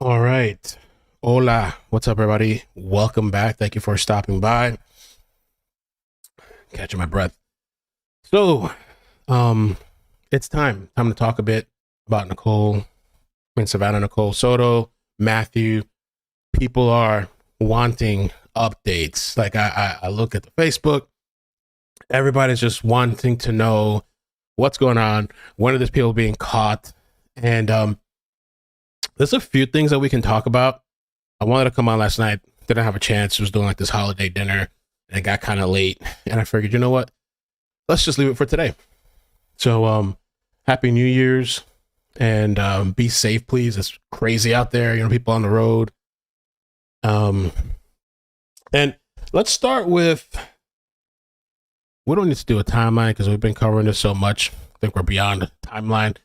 All right. Hola. What's up, everybody? Welcome back. Thank you for stopping by. Catching my breath. So, it's time to talk a bit about Savanah Nicole Soto, Matthew. People are wanting updates. Like I look at the Facebook, everybody's just wanting to know what's going on. When are these people being caught? And there's a few things that we can talk about. I wanted to come on last night, didn't have a chance. Was doing like this holiday dinner, and it got kind of late. And I figured, you know what? Let's just leave it for today. So, happy New Year's, and be safe, please. It's crazy out there. You know, people on the road. And let's start with. We don't need to do a timeline because we've been covering this so much. I think we're beyond the timeline.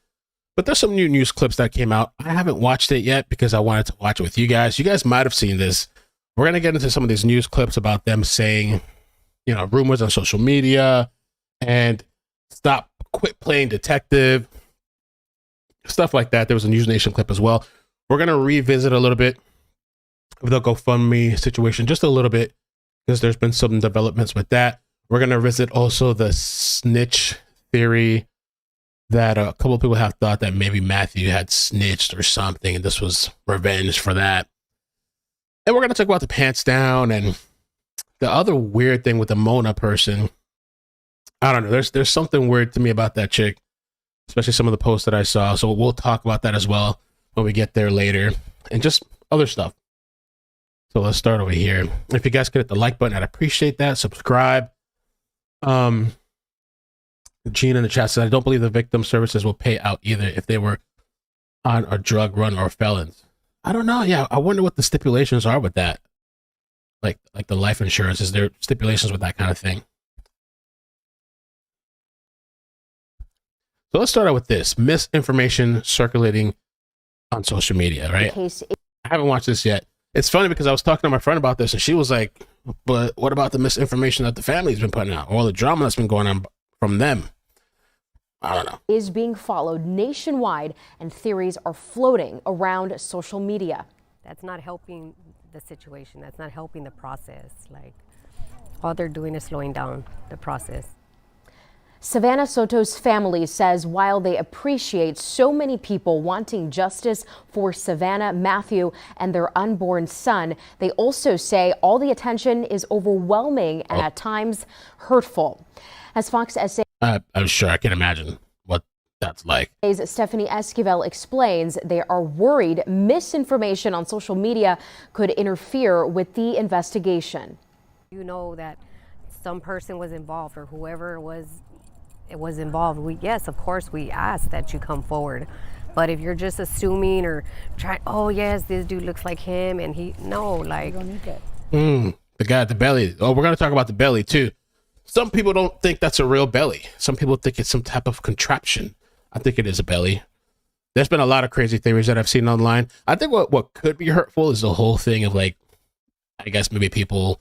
But there's some new news clips that came out. I haven't watched it yet because I wanted to watch it with you guys. You guys might have seen this. We're going to get into some of these news clips about them saying, you know, rumors on social media and quit playing detective, stuff like that. There was a News Nation clip as well. We're going to revisit a little bit of the GoFundMe situation, just a little bit, because there's been some developments with that. We're going to visit also the snitch theory that a couple of people have thought that maybe Matthew had snitched or something, and this was revenge for that. And we're going to talk about the pants down and the other weird thing with the Mona person. I don't know. There's something weird to me about that chick, especially some of the posts that I saw. So we'll talk about that as well when we get there later, and just other stuff. So let's start over here. If you guys could hit the like button, I'd appreciate that. Subscribe. Gene in the chat said, I don't believe the victim services will pay out either if they were on a drug run or felons. I don't know. Yeah, I wonder what the stipulations are with that. Like the life insurance. Is there stipulations with that kind of thing? So let's start out with this. Misinformation circulating on social media, right? I haven't watched this yet. It's funny because I was talking to my friend about this and she was like, but what about the misinformation that the family's been putting out? All the drama that's been going on from them? I don't know. Is being followed nationwide and theories are floating around social media. That's not helping the situation. That's not helping the process. Like, all they're doing is slowing down the process. Savanah Soto's family says while they appreciate so many people wanting justice for Savanah, Matthew, and their unborn son, they also say all the attention is overwhelming and at times hurtful. As Fox SA I'm sure I can imagine what that's like. Stephanie Esquivel explains, they are worried misinformation on social media could interfere with the investigation. You know that some person was involved or whoever was involved. Yes, of course, we ask that you come forward. But if you're just assuming or trying, oh yes, this dude looks like him, and like. The guy at the belly. Oh, we're going to talk about the belly too. Some people don't think that's a real belly. Some people think it's some type of contraption. I think it is a belly. There's been a lot of crazy theories that I've seen online. I think what could be hurtful is the whole thing of like, I guess maybe people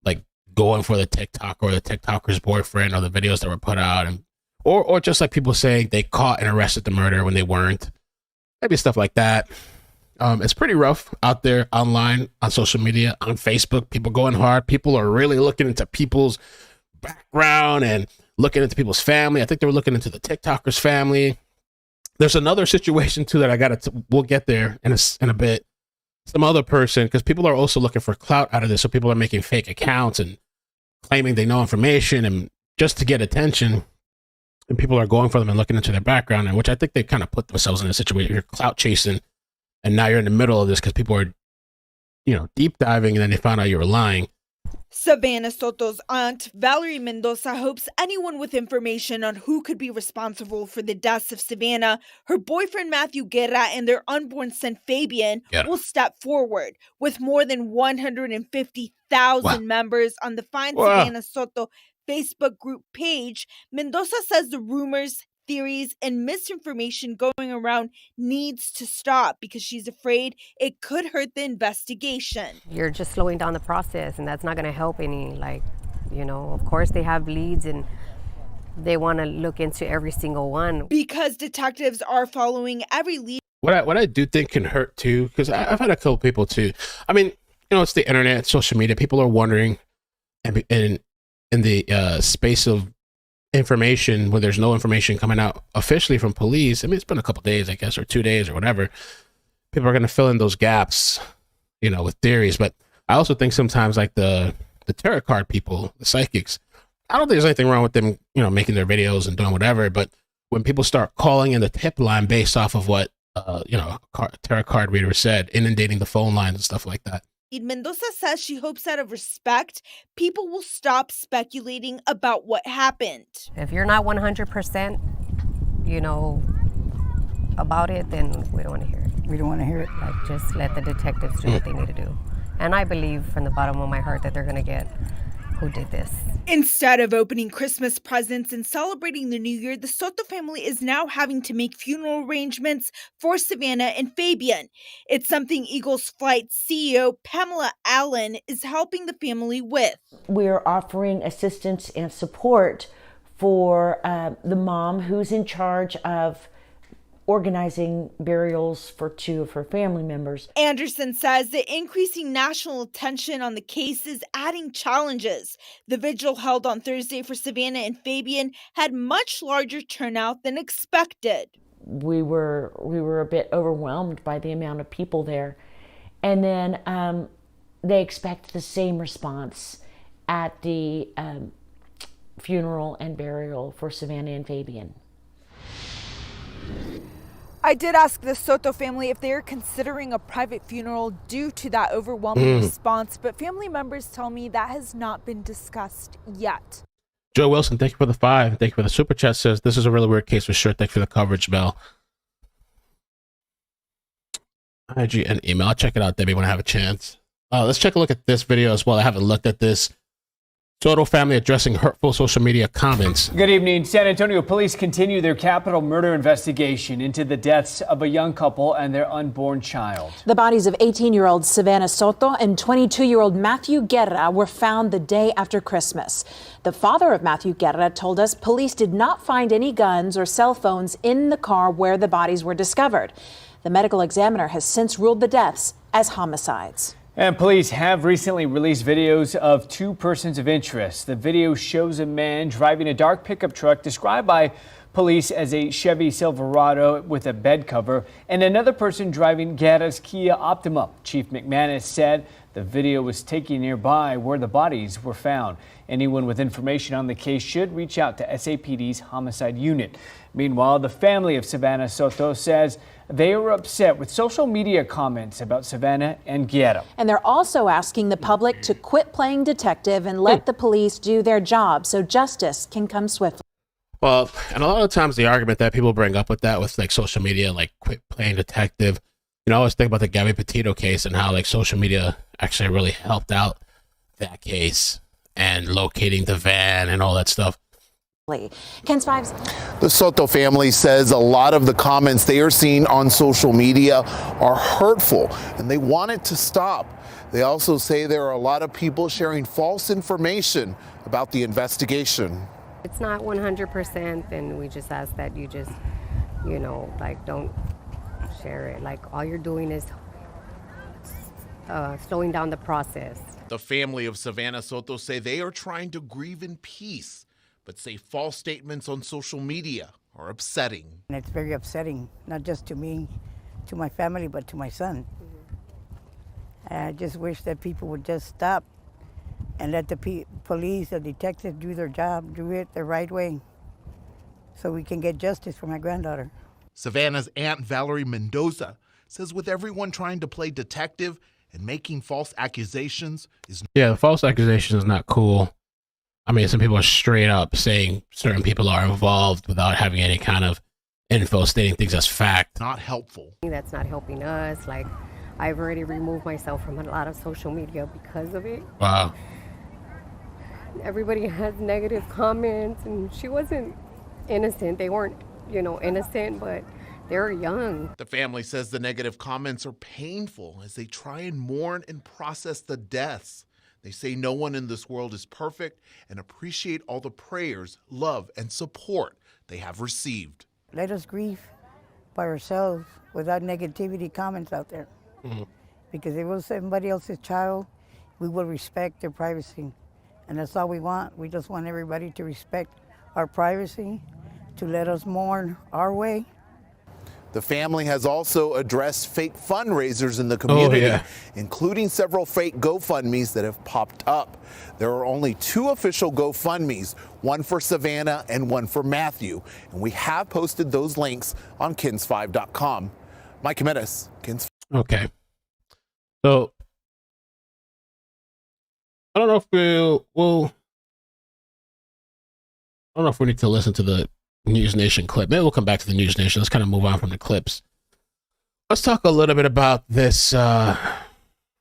like going for the TikTok or the TikToker's boyfriend or the videos that were put out, and or just like people saying they caught and arrested the murderer when they weren't. Maybe stuff like that. It's pretty rough out there online, on social media, on Facebook. People going hard. People are really looking into people's background and looking into people's family. I think they were looking into the TikToker's family. There's another situation too that we'll get there in a bit. Some other person, because people are also looking for clout out of this. So people are making fake accounts and claiming they know information and just to get attention. And people are going for them and looking into their background, and which I think they kind of put themselves in a situation. You're clout chasing, and now you're in the middle of this because people are, deep diving, and then they found out you were lying. Savanah Soto's aunt, Valerie Mendoza, hopes anyone with information on who could be responsible for the deaths of Savanah, her boyfriend Matthew Guerra, and their unborn son Fabian will step forward. With more than 150,000 members on the Find Savanah Soto Facebook group page, Mendoza says the rumors, theories, and misinformation going around needs to stop because she's afraid it could hurt the investigation. You're just slowing down the process, and that's not going to help any. Of course they have leads and they want to look into every single one. Because detectives are following every lead. what I do think can hurt too, because I've had a couple people too. I mean, it's the internet, social media. People are wondering, and in the space of information, when there's no information coming out officially from police. I mean, it's been a couple days, I guess, or 2 days or whatever. People are going to fill in those gaps, with theories. But I also think sometimes, like the tarot card people, the psychics, I don't think there's anything wrong with them, making their videos and doing whatever. But when people start calling in the tip line based off of what, tarot card reader said, inundating the phone lines and stuff like that. Mendoza says she hopes out of respect, people will stop speculating about what happened. If you're not 100%, about it, then we don't want to hear it. We don't want to hear it. Like, just let the detectives do what they need to do. And I believe from the bottom of my heart that they're going to get who did this. Instead of opening Christmas presents and celebrating the new year, the Soto family is now having to make funeral arrangements for Savanah and Fabian. It's something Eagles Flight CEO Pamela Allen is helping the family with. We're offering assistance and support for the mom who's in charge of organizing burials for 2 of her family members. Anderson says the increasing national attention on the case is adding challenges. The vigil held on Thursday for Savanah and Fabian had much larger turnout than expected. We were a bit overwhelmed by the amount of people there. And then they expect the same response at the funeral and burial for Savanah and Fabian. I did ask the Soto family if they are considering a private funeral due to that overwhelming response, but family members tell me that has not been discussed yet. Joe Wilson, thank you for the 5. Thank you for the super chat. Says this is a really weird case for sure. Thank you for the coverage, Bell. IG and email. I'll check it out, Debbie, when I have a chance. Let's take a look at this video as well. I haven't looked at this. Soto family addressing hurtful social media comments. Good evening. San Antonio police continue their capital murder investigation into the deaths of a young couple and their unborn child. The bodies of 18-year-old Savanah Soto and 22-year-old Matthew Guerra were found the day after Christmas. The father of Matthew Guerra told us police did not find any guns or cell phones in the car where the bodies were discovered. The medical examiner has since ruled the deaths as homicides. And police have recently released videos of 2 persons of interest. The video shows a man driving a dark pickup truck described by police as a Chevy Silverado with a bed cover, and another person driving Guerra's Kia Optima. Chief McManus said the video was taken nearby where the bodies were found. Anyone with information on the case should reach out to SAPD's homicide unit. Meanwhile, the family of Savanah Soto says they were upset with social media comments about Savanah and Guerra. And they're also asking the public to quit playing detective and let the police do their job so justice can come swiftly. Well, and a lot of times the argument that people bring up with that, with like social media, like quit playing detective, I always think about the Gabby Petito case and how like social media actually really helped out that case and locating the van and all that stuff. Ken's Fives. The Soto family says a lot of the comments they are seeing on social media are hurtful and they want it to stop. They also say there are a lot of people sharing false information about the investigation. It's not 100%, and we just ask that you just, don't share it. Like, all you're doing is slowing down the process. The family of Savanah Soto say they are trying to grieve in peace, but say false statements on social media are upsetting. And it's very upsetting, not just to me, to my family, but to my son. I just wish that people would just stop and let the police, the detectives do their job, do it the right way, so we can get justice for my granddaughter. Savannah's Aunt Valerie Mendoza says with everyone trying to play detective and making false accusations is... Yeah, the false accusation is not cool. I mean, some people are straight up saying certain people are involved without having any kind of info, stating things as fact. Not helpful. That's not helping us. Like, I've already removed myself from a lot of social media because of it. Wow. Everybody has negative comments, and she wasn't innocent. They weren't, innocent, but they're young. The family says the negative comments are painful as they try and mourn and process the deaths. They say no one in this world is perfect and appreciate all the prayers, love, and support they have received. Let us grieve by ourselves without negativity comments out there. Because if it was somebody else's child, we will respect their privacy. And that's all we want. We just want everybody to respect our privacy, to let us mourn our way. The family has also addressed fake fundraisers in the community, including several fake GoFundMes that have popped up. There are only 2 official GoFundMes, one for Savanah and one for Matthew, and we have posted those links on kins5.com. Mike Jimenez, Kins. Okay. So, I don't know if I don't know if we need to listen to the News Nation clip. Maybe we'll come back to the News Nation. Let's kind of move on from the clips. Let's talk a little bit about this, I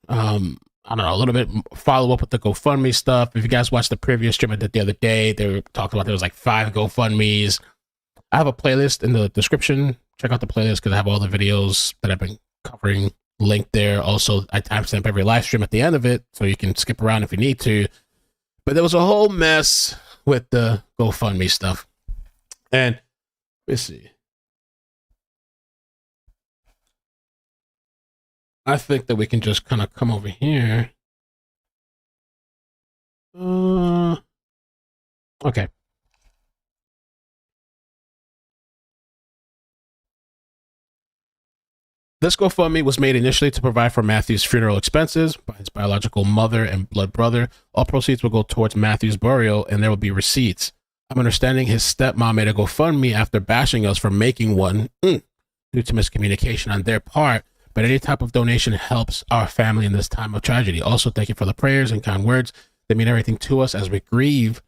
don't know, a little bit follow up with the GoFundMe stuff. If you guys watched the previous stream I did the other day, they were talking about there was like 5 GoFundMes. I have a playlist in the description. Check out the playlist because I have all the videos that I've been covering linked there. Also, I timestamp every live stream at the end of it, so you can skip around if you need to. But there was a whole mess with the GoFundMe stuff. And let's see. I think that we can just kind of come over here. Okay. This GoFundMe was made initially to provide for Matthew's funeral expenses by his biological mother and blood brother. All proceeds will go towards Matthew's burial, and there will be receipts. I'm understanding his stepmom made a GoFundMe after bashing us for making one due to miscommunication on their part, but any type of donation helps our family in this time of tragedy. Also, thank you for the prayers and kind words. They mean everything to us as we grieve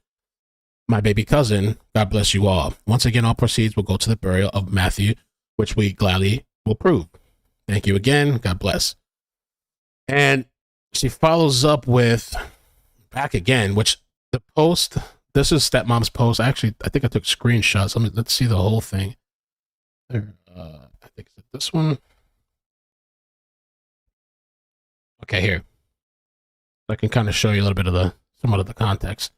my baby cousin. God bless you all. Once again, all proceeds will go to the burial of Matthew, which we gladly will prove. Thank you again. God bless. And she follows up with back again, which the post, this is stepmom's post. Actually, I think I took screenshots. Let's see the whole thing. There, I think it's this one. Okay, here. I can kind of show you a little bit of somewhat of the context.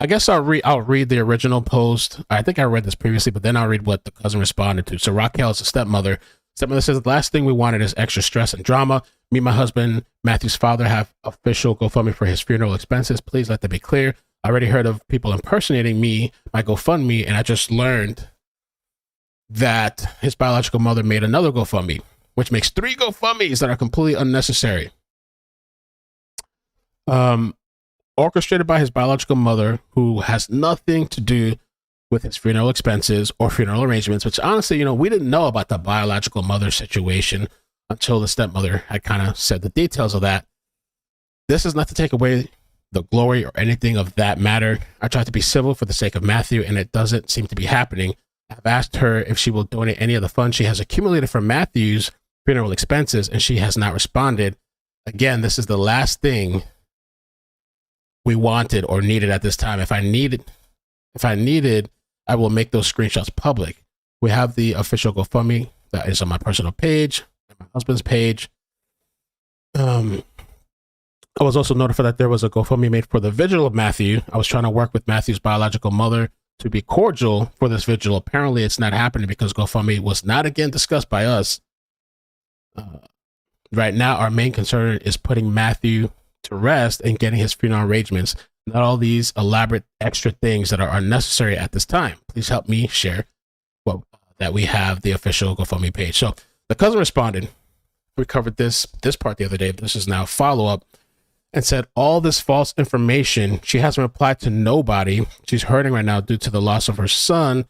I guess I'll read the original post. I think I read this previously, but then I'll read what the cousin responded to. So Raquel is a stepmother. Stepmother says, the last thing we wanted is extra stress and drama. Me and my husband, Matthew's father, have official GoFundMe for his funeral expenses. Please let that be clear. I already heard of people impersonating me, my GoFundMe, and I just learned that his biological mother made another GoFundMe, which makes 3 GoFundMes that are completely unnecessary. Orchestrated by his biological mother, who has nothing to do with his funeral expenses or funeral arrangements, which honestly, we didn't know about the biological mother situation until the stepmother had kind of said the details of that. This is not to take away the glory or anything of that matter. I tried to be civil for the sake of Matthew, and it doesn't seem to be happening. I've asked her if she will donate any of the funds she has accumulated for Matthew's funeral expenses, and she has not responded. Again, this is the last thing we wanted or needed at this time. If I needed, I will make those screenshots public. We have the official GoFundMe that is on my personal page, and my husband's page. I was also notified that there was a GoFundMe made for the vigil of Matthew. I was trying to work with Matthew's biological mother to be cordial for this vigil. Apparently, it's not happening because GoFundMe was not again discussed by us. Right now, our main concern is putting Matthew to rest and getting his funeral arrangements, not all these elaborate extra things that are unnecessary at this time. Please help me share that we have the official GoFundMe page. So the cousin responded. We covered this part the other day. This is now follow-up, and said all this false information. She hasn't replied to nobody. She's hurting right now due to the loss of her son.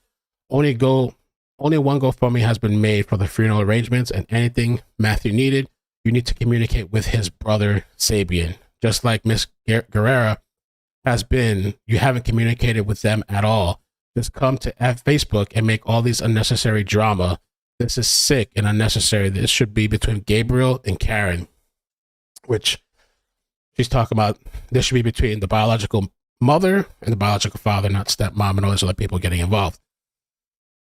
Only one GoFundMe has been made for the funeral arrangements, and anything Matthew needed, you need to communicate with his brother, Sabian. Just like Miss Guerrera has been, you haven't communicated with them at all. Just come to Facebook and make all these unnecessary drama. This is sick and unnecessary. This should be between Gabriel and Karen, which she's talking about. This should be between the biological mother and the biological father, not stepmom and all these other people getting involved.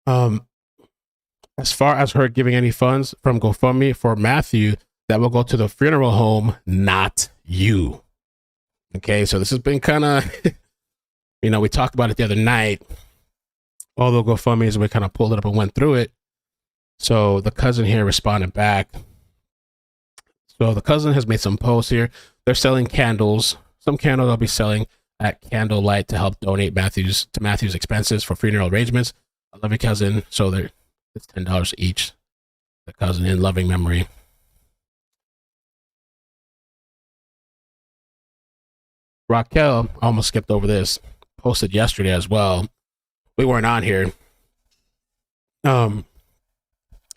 As far as her giving any funds from GoFundMe for Matthew, that will go to the funeral home, not you. Okay, so this has been kind of, we talked about it the other night. all the GoFundMes, and we kind of pulled it up and went through it. So the cousin here responded back. So the cousin has made some posts here. They're selling candles. Some candles I'll be selling at Candlelight to help donate Matthew's expenses for funeral arrangements. I love you, cousin. So it's $10 each. The cousin in loving memory. Raquel, I almost skipped over this, posted yesterday as well. We weren't on here.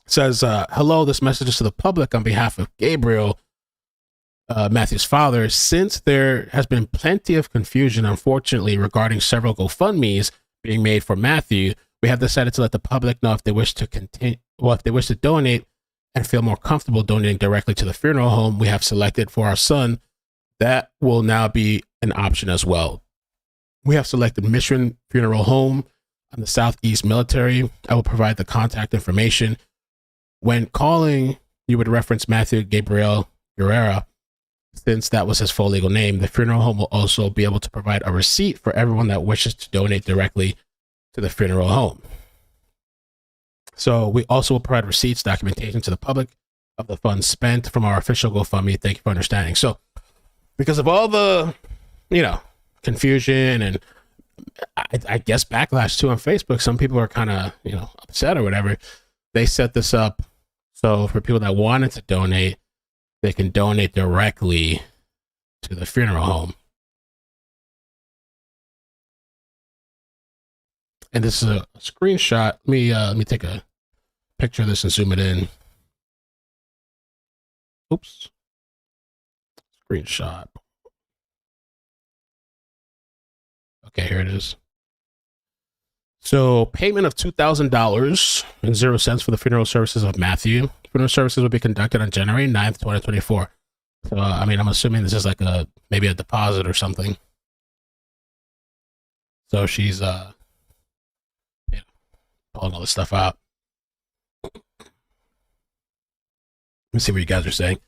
Says, hello, this message is to the public on behalf of Gabriel, Matthew's father. Since there has been plenty of confusion, unfortunately, regarding several GoFundMes being made for Matthew, we have decided to let the public know if they wish to donate and feel more comfortable donating directly to the funeral home we have selected for our son. That will now be an option as well. We have selected Mission Funeral Home on the Southeast Military. I will provide the contact information. When calling, you would reference Matthew Gabriel Guerrera, since that was his full legal name. The funeral home will also be able to provide a receipt for everyone that wishes to donate directly to the funeral home. So we also will provide receipts, documentation to the public of the funds spent from our official GoFundMe. Thank you for understanding. So because of all the, confusion and I guess backlash too on Facebook, some people are kind of, upset or whatever. They set this up so for people that wanted to donate, they can donate directly to the funeral home. And this is a screenshot. Let me take a picture of this and zoom it in. Oops. Screenshot. Okay, here it is. So, payment of $2,000.00 for the funeral services of Matthew. Funeral services will be conducted on January 9th, 2024. So, I'm assuming this is like maybe a deposit or something. So she's pulling all this stuff out. Let me see what you guys are saying.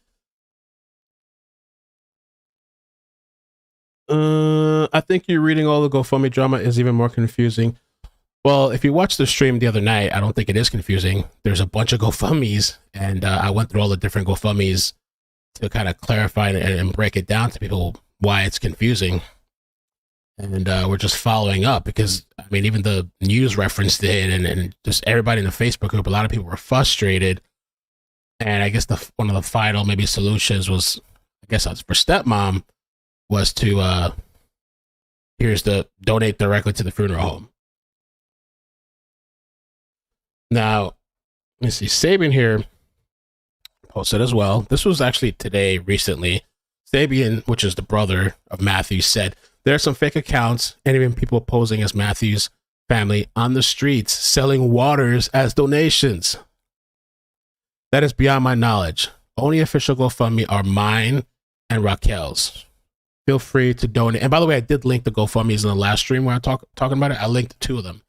I think you're reading all the GoFundMe drama is even more confusing. Well, if you watched the stream the other night, I don't think it is confusing. There's a bunch of GoFundMes, and I went through all the different GoFundMes to kind of clarify and break it down to people why it's confusing. And we're just following up because, even the news referenced it and just everybody in the Facebook group, a lot of people were frustrated. And I guess one of the final maybe solutions was, for stepmom, was to, here's the donate directly to the funeral home. Now, let me see, Sabian here posted as well. This was actually today, recently. Sabian, which is the brother of Matthew, said, there are some fake accounts and even people posing as Matthew's family on the streets selling waters as donations. That is beyond my knowledge. Only official GoFundMe are mine and Raquel's. Feel free to donate. And by the way, I did link the GoFundMes in the last stream where I talking about it. I linked two of them.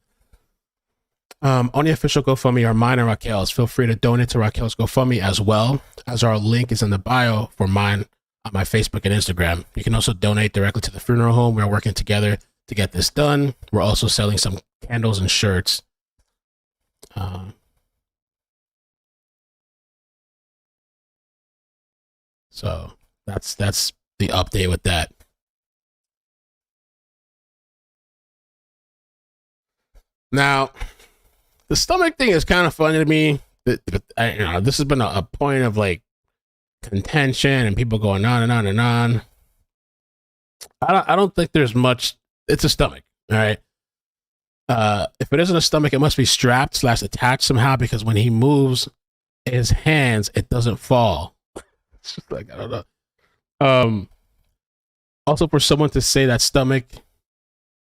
Only official GoFundMe are mine and Raquel's. Feel free to donate to Raquel's GoFundMe as well, as our link is in the bio for mine on my Facebook and Instagram. You can also donate directly to the funeral home. We're working together to get this done. We're also selling some candles and shirts. So that's the update with that. Now, the stomach thing is kind of funny to me. This has been a point of contention and people going on and on and on. I don't think there's much. It's a stomach, all right. If it isn't a stomach, it must be strapped / attached somehow, because when he moves his hands, it doesn't fall. It's just I don't know. Also, for someone to say that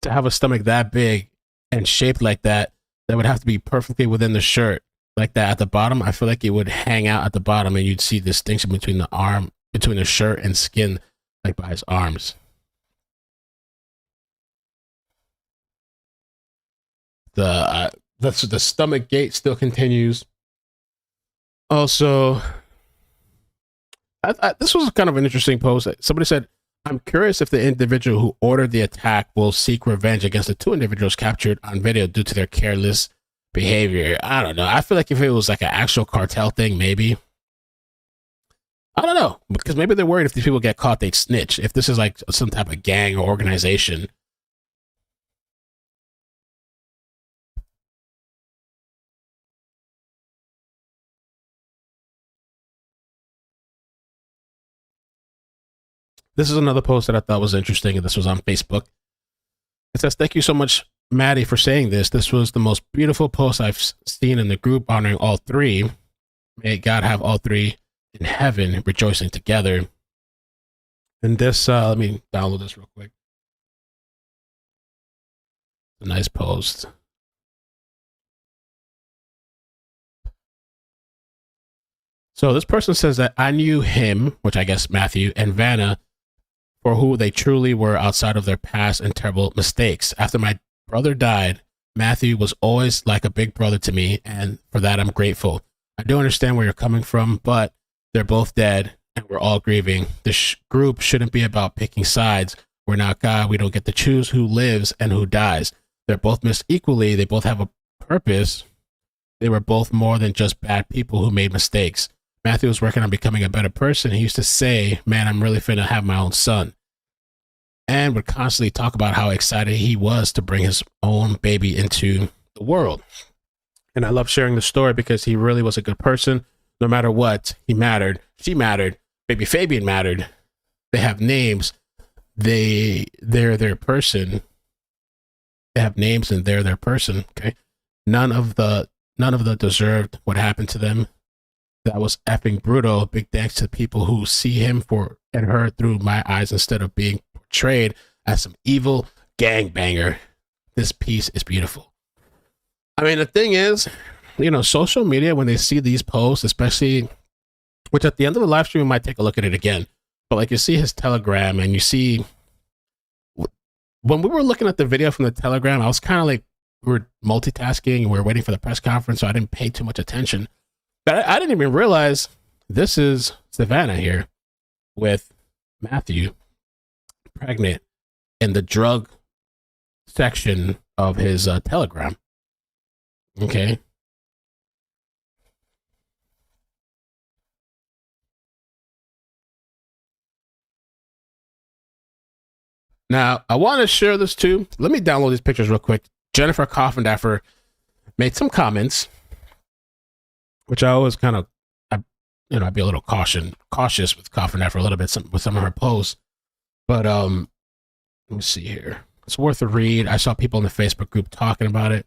to have a stomach that big and shaped like that, that would have to be perfectly within the shirt like that at the bottom. I feel like it would hang out at the bottom and you'd see distinction between the shirt and skin, like by his arms. The stomach gate still continues. Also, this was kind of an interesting post. Somebody said, I'm curious if the individual who ordered the attack will seek revenge against the two individuals captured on video due to their careless behavior. I don't know. I feel like if it was like an actual cartel thing, maybe. I don't know, because maybe they're worried if these people get caught, they'd snitch. If this is like some type of gang or organization. This is another post that I thought was interesting, and this was on Facebook. It says, "Thank you so much, Maddie, for saying this. This was the most beautiful post I've seen in the group honoring all three. May God have all three in heaven rejoicing together." And this, let me download this real quick. A nice post. So this person says that I knew him, which I guess Matthew, and Vanna for who they truly were outside of their past and terrible mistakes. After my brother died, Matthew was always like a big brother to me, and for that I'm grateful. I do understand where you're coming from, but they're both dead, and we're all grieving. This group shouldn't be about picking sides. We're not God. We don't get to choose who lives and who dies. They're both missed equally. They both have a purpose. They were both more than just bad people who made mistakes. Matthew was working on becoming a better person. He used to say, man, I'm really finna have my own son. And would constantly talk about how excited he was to bring his own baby into the world. And I love sharing the story because he really was a good person. No matter what, he mattered. She mattered. Baby Fabian mattered. They have names. They're their person. They have names and they're their person. Okay. None of the deserved what happened to them. That was effing brutal. Big thanks to people who see him for and her through my eyes instead of being portrayed as some evil gangbanger. This piece is beautiful. I mean, the thing is, social media, when they see these posts, especially, which at the end of the live stream, we might take a look at it again, but like you see his Telegram and you see, when we were looking at the video from the Telegram, I was kind of like, we were multitasking and we were waiting for the press conference, so I didn't pay too much attention. But I didn't even realize this is Savanah here with Matthew pregnant in the drug section of his Telegram. Okay. Now, I want to share this too. Let me download these pictures real quick. Jennifer Coffindaffer made some comments, which I always kind of, I'd be a little cautious with Coffindaffer a little bit with some of her posts. But let me see here. It's worth a read. I saw people in the Facebook group talking about it.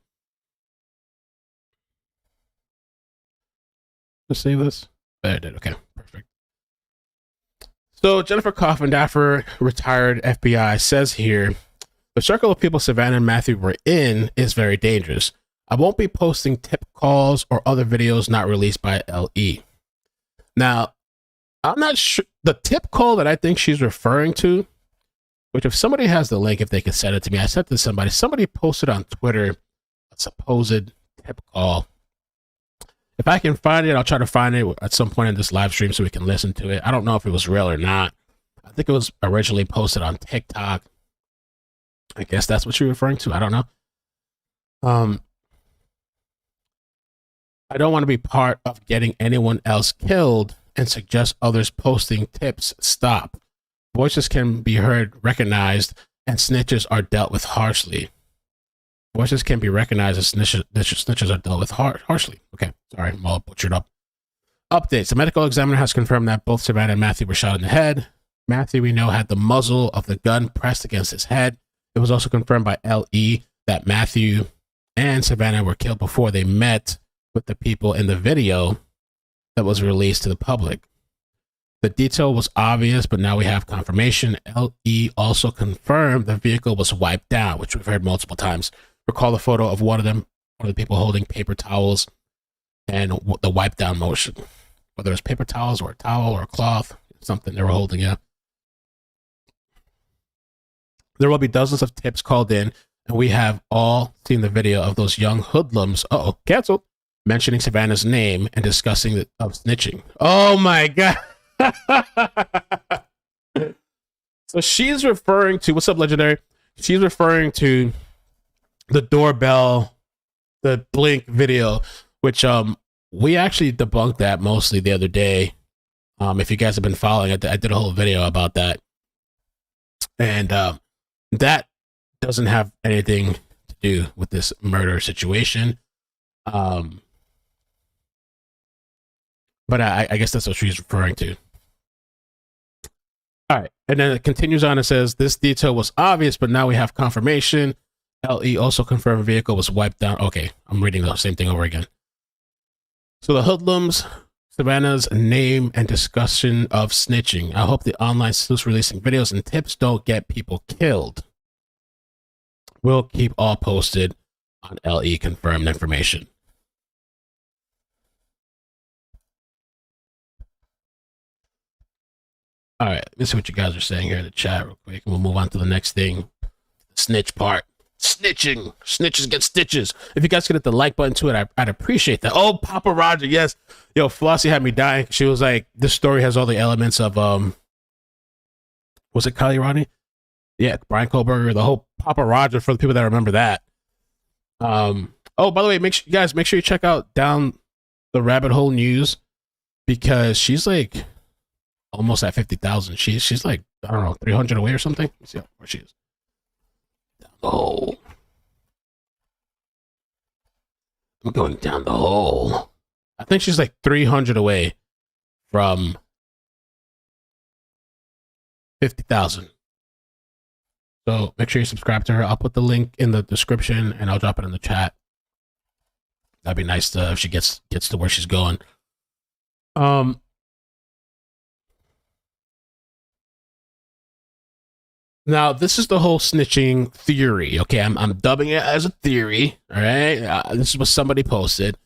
Let's see this. There, I did. Okay, perfect. So Jennifer Coffindaffer, retired FBI, says here, the circle of people Savanah and Matthew were in is very dangerous. I won't be posting tip calls or other videos not released by LE. Now, I'm not sure. The tip call that I think she's referring to, which if somebody has the link, if they could send it to me, I sent it to somebody. Somebody posted on Twitter a supposed tip call. If I can find it, I'll try to find it at some point in this live stream so we can listen to it. I don't know if it was real or not. I think it was originally posted on TikTok. I guess that's what you're referring to. I don't know. I don't want to be part of getting anyone else killed and suggest others posting tips stop. Voices can be heard, recognized, and snitches are dealt with harshly. Voices can be recognized as snitches are dealt with harshly. Okay, sorry, I'm all butchered up. Updates. The medical examiner has confirmed that both Savanah and Matthew were shot in the head. Matthew, we know, had the muzzle of the gun pressed against his head. It was also confirmed by LE that Matthew and Savanah were killed before they met with the people in the video that was released to the public. The detail was obvious, but now we have confirmation. LE also confirmed the vehicle was wiped down, which we've heard multiple times. Recall the photo of one of the people holding paper towels and the wipe down motion. Whether it's paper towels or a towel or a cloth, something they were holding, yeah. There will be dozens of tips called in, and we have all seen the video of those young hoodlums, canceled, mentioning Savanah's name and discussing of snitching. Oh my God. So she's referring to, what's up, Legendary? She's referring to the doorbell, the Blink video, which we actually debunked that mostly the other day. If you guys have been following, I did a whole video about that. And that doesn't have anything to do with this murder situation. But I guess that's what she's referring to. All right. And then it continues on and says, this detail was obvious, but now we have confirmation. LE also confirmed vehicle was wiped down. Okay. I'm reading the same thing over again. So the hoodlums, Savanah's name and discussion of snitching. I hope the online sleuths releasing videos and tips don't get people killed. We'll keep all posted on LE confirmed information. All right, let's see what you guys are saying here in the chat real quick, and we'll move on to the next thing. The snitch part. Snitching. Snitches get stitches. If you guys could hit the like button to it, I'd appreciate that. Oh, Papa Roger, yes. Yo, Flossie had me dying. She was like, this story has all the elements of, was it Kylie Rodney? Yeah, Brian Kohlberger, the whole Papa Roger, for the people that remember that. Oh, by the way, make sure you check out Down the Rabbit Hole News, because she's like almost at 50,000. She's like, I don't know, 300 away or something. Let's see where she is. Down the hole. I'm going down the hole. I think she's like 300 away from 50,000. So make sure you subscribe to her. I'll put the link in the description and I'll drop it in the chat. That'd be nice if she gets to where she's going. Now, this is the whole snitching theory. Okay, I'm dubbing it as a theory. All right, this is what somebody posted,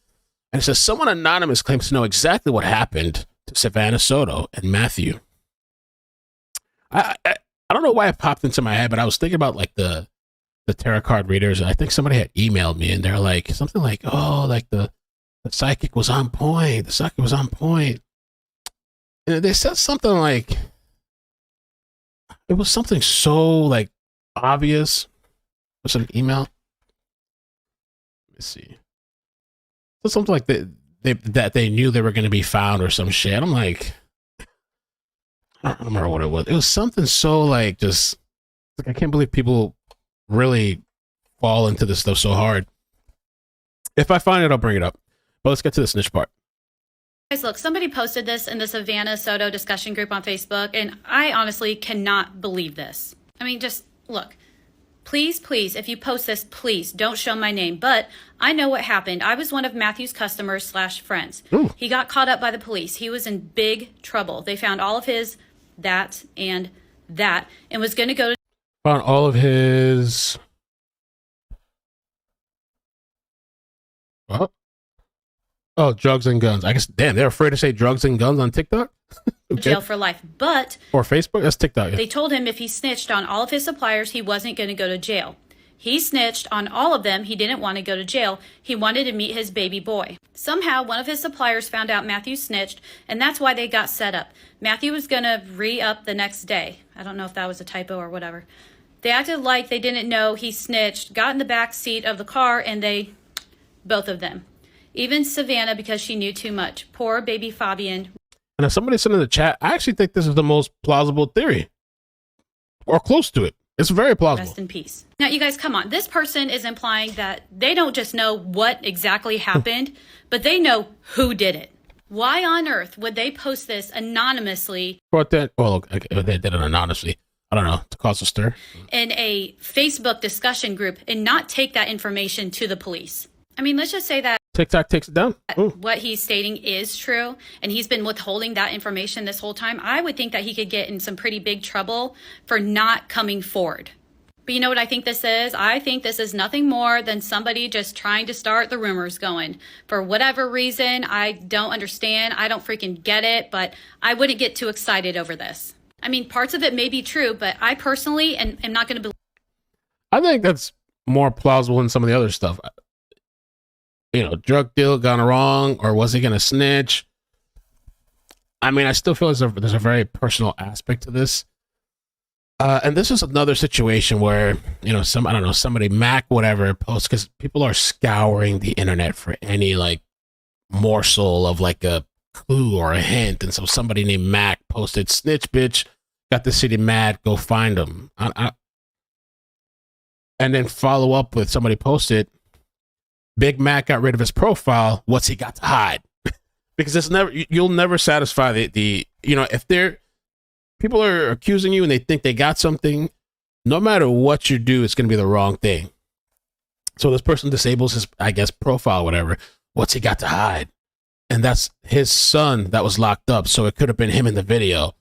and it says someone anonymous claims to know exactly what happened to Savanah Soto and Matthew. I don't know why it popped into my head, but I was thinking about like the tarot card readers, and I think somebody had emailed me, and they're like something like, "Oh, like the psychic was on point. The psychic was on point." And they said something like, it was something so like obvious. Was it an email? Let me see. So something like that they knew they were going to be found or some shit. I'm like, I don't remember what it was. It was something so like just like, I can't believe people really fall into this stuff so hard. If I find it, I'll bring it up. But let's get to the snitch part. Guys, look, somebody posted this in the Savanah Soto discussion group on Facebook, and I honestly cannot believe this. I mean, just look, please, if you post this, please don't show my name. But I know what happened. I was one of Matthew's customers / friends. Ooh. He got caught up by the police. He was in big trouble. They found all of his that and was going to go to. Found all of his. What? Oh, drugs and guns. I guess, damn, they're afraid to say drugs and guns on TikTok? Okay. Jail for life. But or Facebook? That's TikTok. Yeah. They told him if he snitched on all of his suppliers, he wasn't going to go to jail. He snitched on all of them. He didn't want to go to jail. He wanted to meet his baby boy. Somehow, one of his suppliers found out Matthew snitched, and that's why they got set up. Matthew was going to re-up the next day. I don't know if that was a typo or whatever. They acted like they didn't know he snitched, got in the back seat of the car, and both of them. Even Savanah, because she knew too much. Poor baby Fabian. And if somebody said in the chat, I actually think this is the most plausible theory. Or close to it. It's very plausible. Rest in peace. Now, you guys, come on. This person is implying that they don't just know what exactly happened, but they know who did it. Why on earth would they post this anonymously? But then, well, okay, they did it anonymously. I don't know, to cause a stir. In a Facebook discussion group and not take that information to the police. I mean, let's just say that TikTok takes it down. Ooh. What he's stating is true, and he's been withholding that information this whole time. I would think that he could get in some pretty big trouble for not coming forward. But you know what I think this is? I think this is nothing more than somebody just trying to start the rumors going. For whatever reason, I don't understand. I don't freaking get it, but I wouldn't get too excited over this. I mean, parts of it may be true, but I personally am not going to believe. I think that's more plausible than some of the other stuff. You know, drug deal gone wrong, or was he going to snitch? I mean, I still feel there's a very personal aspect to this. And this is another situation where, you know, I don't know, somebody, Mac, whatever, posts, because people are scouring the internet for any like morsel of like a clue or a hint. And so somebody named Mac posted, "Snitch, bitch, got the city mad, go find them." And then follow up with somebody posted, "Big Mac got rid of his profile. What's he got to hide?" Because it's never, you'll never satisfy the you know, if people are accusing you and they think they got something, no matter what you do, it's going to be the wrong thing. So this person disables his, I guess, profile, whatever. What's he got to hide? And that's his son that was locked up. So it could have been him in the video.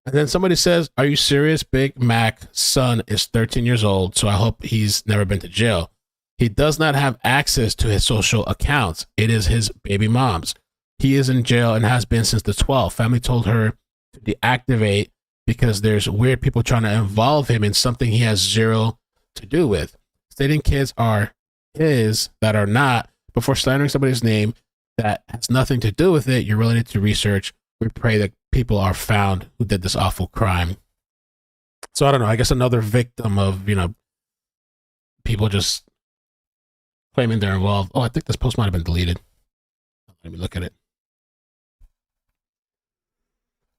And then somebody says, "Are you serious? Big Mac's son is 13 years old, so I hope he's never been to jail. He does not have access to his social accounts. It is his baby mom's. He is in jail and has been since the 12th. Family told her to deactivate because there's weird people trying to involve him in something he has zero to do with. Stating kids are his that are not before slandering somebody's name that has nothing to do with it. You're really need to research. We pray that people are found who did this awful crime." So I don't know. I guess another victim of, you know, people just claiming they're involved. Oh, I think this post might have been deleted. Let me look at it.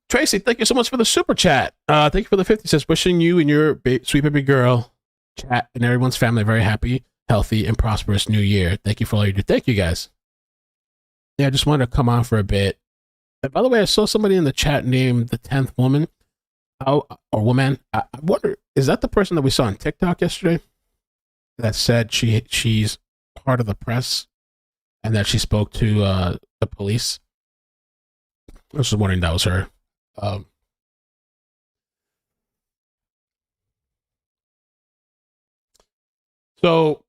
Tracy, thank you so much for the super chat. Thank you for the 50 cents. Wishing you and your sweet baby girl, chat, and everyone's family a very happy, healthy, and prosperous new year. Thank you for all you do. Thank you, guys. Yeah, I just wanted to come on for a bit. And by the way, I saw somebody in the chat named the 10th woman. Or woman. I wonder, is that the person that we saw on TikTok yesterday that said she's part of the press and that she spoke to the police? I was just wondering if that was her. So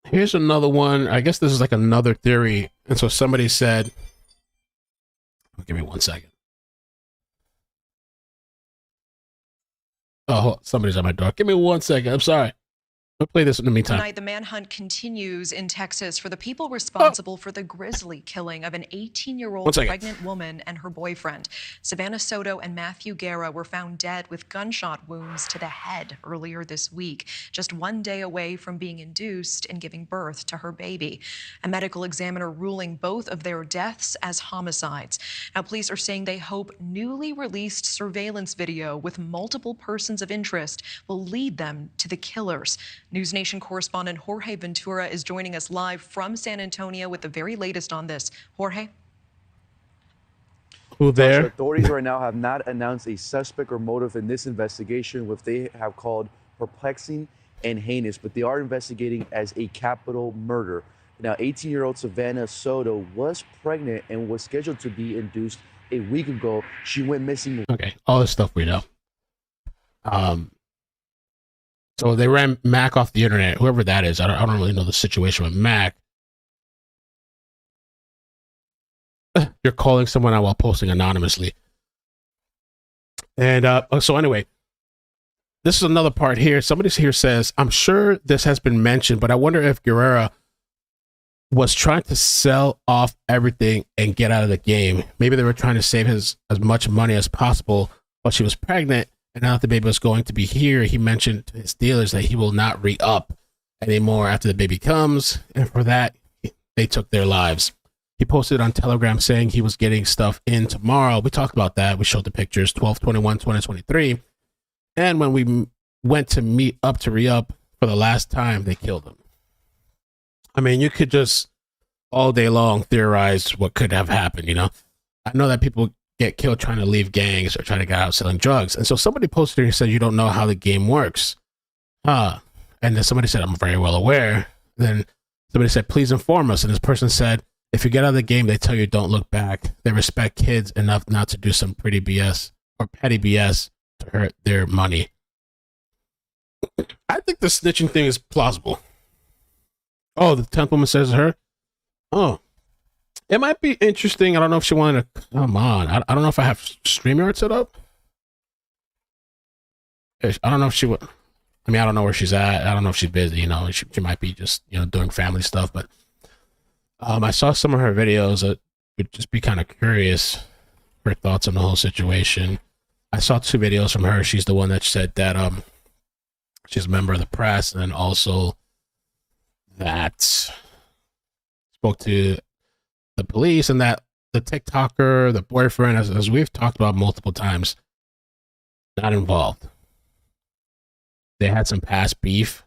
here's another one. I guess this is like another theory. And so somebody said, give me 1 second. Oh, somebody's at my door. Give me 1 second. I'm sorry. I'll play this in the meantime. Tonight, the manhunt continues in Texas for the people responsible for the grisly killing of an 18-year-old pregnant woman and her boyfriend. Savanah Soto and Matthew Guerra were found dead with gunshot wounds to the head earlier this week, just 1 day away from being induced and giving birth to her baby. A medical examiner ruling both of their deaths as homicides. Now, police are saying they hope newly released surveillance video with multiple persons of interest will lead them to the killers. News Nation correspondent Jorge Ventura is joining us live from San Antonio with the very latest on this. Jorge? Who there? Authorities right now have not announced a suspect or motive in this investigation, which they have called perplexing and heinous, but they are investigating as a capital murder. Now, 18-year-old Savanah Soto was pregnant and was scheduled to be induced a week ago. She went missing. Okay, all this stuff we know. So they ran Mac off the internet, whoever that is. I don't really know the situation with Mac. You're calling someone out while posting anonymously. And so anyway, this is another part here. Somebody here says, "I'm sure this has been mentioned, but I wonder if Guerrera was trying to sell off everything and get out of the game. Maybe they were trying to save as much money as possible while she was pregnant. And now that the baby was going to be here, he mentioned to his dealers that he will not re-up anymore after the baby comes. And for that, they took their lives." He posted on Telegram saying he was getting stuff in tomorrow. We talked about that. We showed the pictures, 12/21/2023. And when we went to meet up to re-up for the last time, they killed him. I mean, you could just all day long theorize what could have happened, you know? I know that people get killed trying to leave gangs or trying to get out selling drugs. And so somebody posted and said, "You don't know how the game works." And then somebody said, "I'm very well aware." Then somebody said, "Please inform us." And this person said, "If you get out of the game, they tell you don't look back. They respect kids enough not to do some pretty BS or petty BS to hurt their money." I think the snitching thing is plausible. Oh, the 10th woman says her. Oh, it might be interesting. I don't know if she wanted to come on. I don't know if I have StreamYard set up. I don't know if she would. I mean, I don't know where she's at. I don't know if she's busy. You know, she might be just, you know, doing family stuff. But I saw some of her videos. That would just be kind of curious. Her thoughts on the whole situation. I saw 2 videos from her. She's the one that said that she's a member of the press, and then also that spoke to the police, and that the TikToker, the boyfriend, as we've talked about multiple times, not involved. They had some past beef,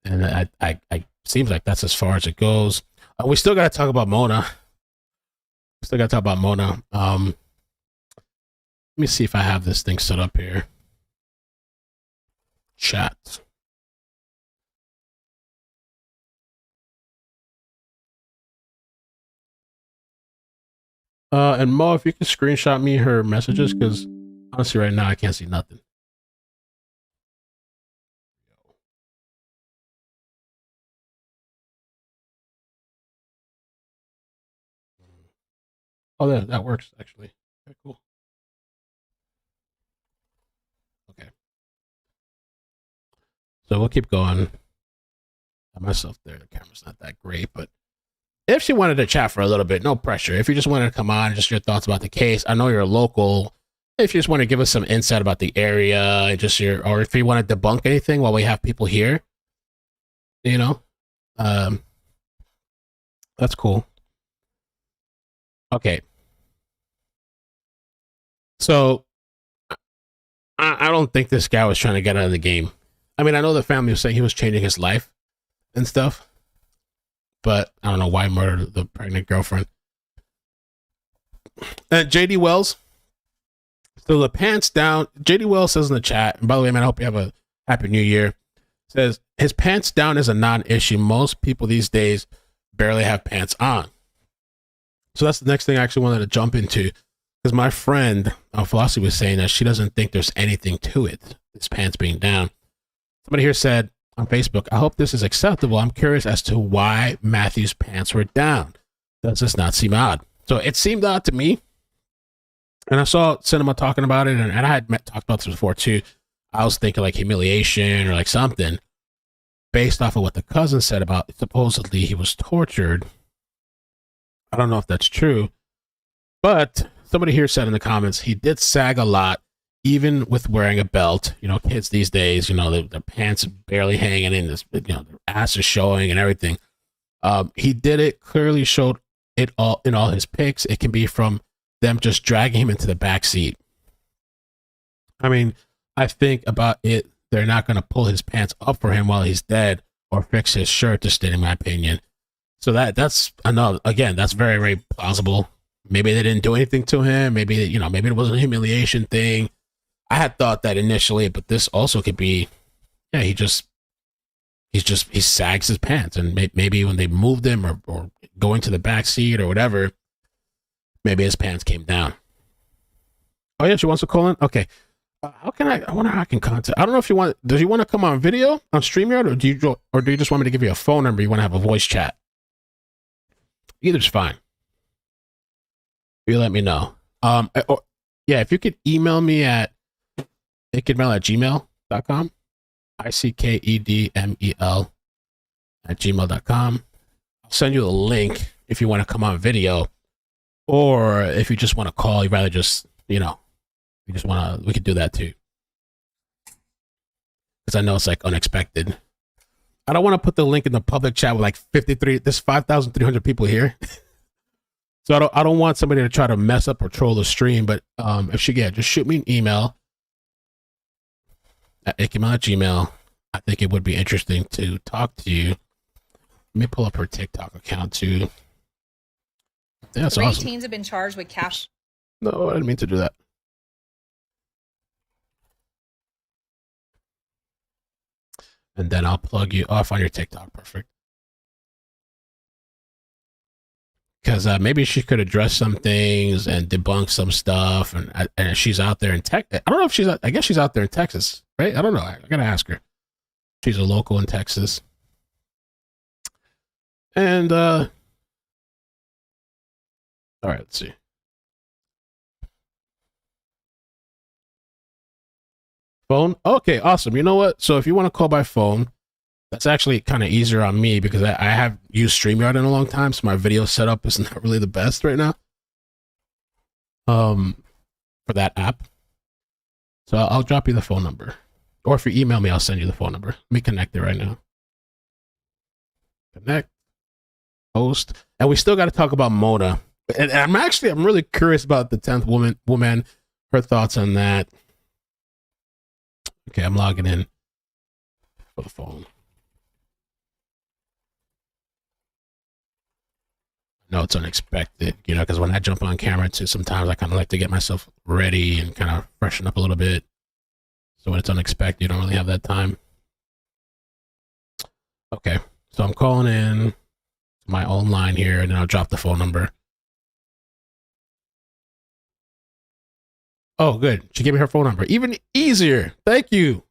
and I seems like that's as far as it goes. We still got to talk about Mona. Let me see if I have this thing set up here. Chat. And Mo, if you can screenshot me her messages, because honestly, right now I can't see nothing. Oh, that works actually. Okay, cool. Okay. So we'll keep going. Got myself there. The camera's not that great, but if she wanted to chat for a little bit, no pressure. If you just wanted to come on, just your thoughts about the case. I know you're a local. If you just want to give us some insight about the area, just or if you want to debunk anything while we have people here, you know, that's cool. Okay. So I don't think this guy was trying to get out of the game. I mean, I know the family was saying he was changing his life and stuff, but I don't know why murder the pregnant girlfriend. JD Wells. So the pants down. JD Wells says in the chat, and by the way, man, I hope you have a happy new year. Says his pants down is a non-issue. Most people these days barely have pants on. So that's the next thing I actually wanted to jump into, because my friend Falsy was saying that she doesn't think there's anything to it, his pants being down. Somebody here said on Facebook, I hope this is acceptable. I'm curious as to why Matthew's pants were down. Does this not seem odd? So it seemed odd to me. And I saw Cinema talking about it, and I had talked about this before too. I was thinking like humiliation or like something based off of what the cousin said about supposedly he was tortured. I don't know if that's true, but somebody here said in the comments he did sag a lot, even with wearing a belt. You know, kids these days, you know, their pants barely hanging in, this, you know, their ass is showing and everything. He did it, clearly showed it all in all his pics. It can be from them just dragging him into the back seat. I mean, I think about it, they're not going to pull his pants up for him while he's dead or fix his shirt, just in my opinion. So that's another, again, that's very, very plausible. Maybe they didn't do anything to him. Maybe, you know, maybe it wasn't a humiliation thing. I had thought that initially, but this also could be, yeah, he sags his pants, and maybe when they moved him or going to the back seat or whatever, maybe his pants came down. Oh yeah, she wants to call in. Okay, how can I wonder how I can contact. I don't know if you want. Does you want to come on video on StreamYard, or do you just want me to give you a phone number? You want to have a voice chat? Either's fine. You let me know. Yeah, if you could email me at ickedmail@gmail.com, ickedmel@gmail.com. I'll send you a link if you want to come on video, or if you just want to call, you'd rather just, you know, you just want to, we could do that too. Because I know it's like unexpected. I don't want to put the link in the public chat with like 5,300 people here. So I don't want somebody to try to mess up or troll the stream, but if she just shoot me an email at ickedmail@gmail. I think it would be interesting to talk to you. Let me pull up her TikTok account too. That's awesome. 3 teens have been charged with cash. No, I didn't mean to do that. And then I'll plug you off on your TikTok. Perfect. Because maybe she could address some things and debunk some stuff. And she's out there in Texas. I don't know if I guess she's out there in Texas, right? I don't know. I got to ask her. She's a local in Texas. And, all right, let's see. Phone? Okay, awesome. You know what? So if you want to call by phone, that's actually kind of easier on me because I have used StreamYard in a long time, so my video setup is not really the best right now. For that app. So I'll drop you the phone number. Or if you email me, I'll send you the phone number. Let me connect it right now. Connect. Host. And we still got to talk about Mona. And I'm really curious about the 10th woman, her thoughts on that. Okay, I'm logging in for the phone. No, it's unexpected, because when I jump on camera too, sometimes I kind of like to get myself ready and kind of freshen up a little bit. So when it's unexpected, you don't really have that time. Okay, so I'm calling in my own line here, and then I'll drop the phone number. Oh, good. She gave me her phone number. Even easier. Thank you.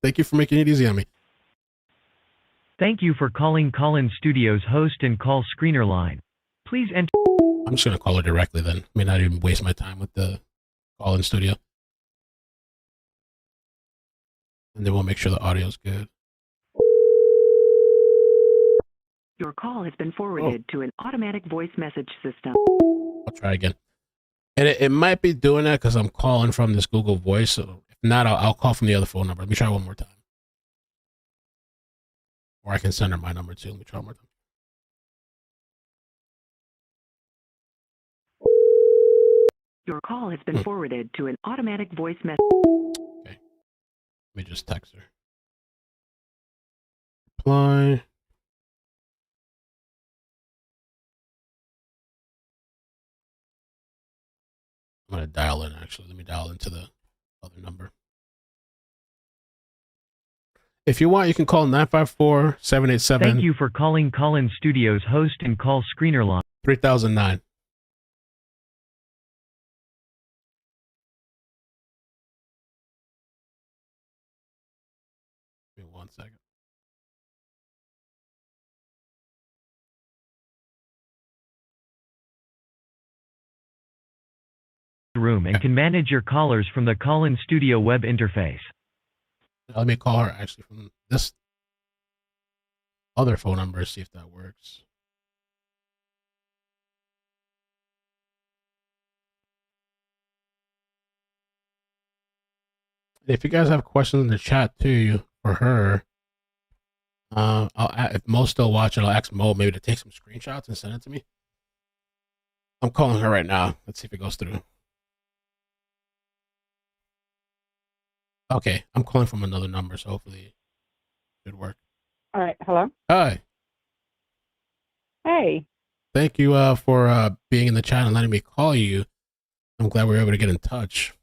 Thank you for making it easy on me. Thank you for calling Call-In Studios host and call screener line. Please enter. I'm just going to call her directly then. May not even waste my time with the call-in studio. And then we'll make sure the audio's good. Your call has been forwarded to an automatic voice message system. I'll try again. And it might be doing that because I'm calling from this Google Voice. So if not, I'll call from the other phone number. Let me try one more time. Or I can send her my number too. Let me try one more time. Your call has been forwarded to an automatic voice message. Okay. Let me just text her. Reply. I'm going to dial in, actually. Let me dial into the other number. If you want, you can call 954-787. Thank you for calling Call-In Studios host and call screener line. 3009. Give me 1 second. Room and can manage your callers from the Call-In Studio web interface. Let me call her actually from this other phone number, see if that works. If you guys have questions in the chat too for her, if Mo's still watching, I'll ask Mo maybe to take some screenshots and send it to me. I'm calling her right now. Let's see if it goes through. Okay, I'm calling from another number, so hopefully it should work. All right, hello? Hi. Hey. Thank you for being in the chat and letting me call you. I'm glad we were able to get in touch.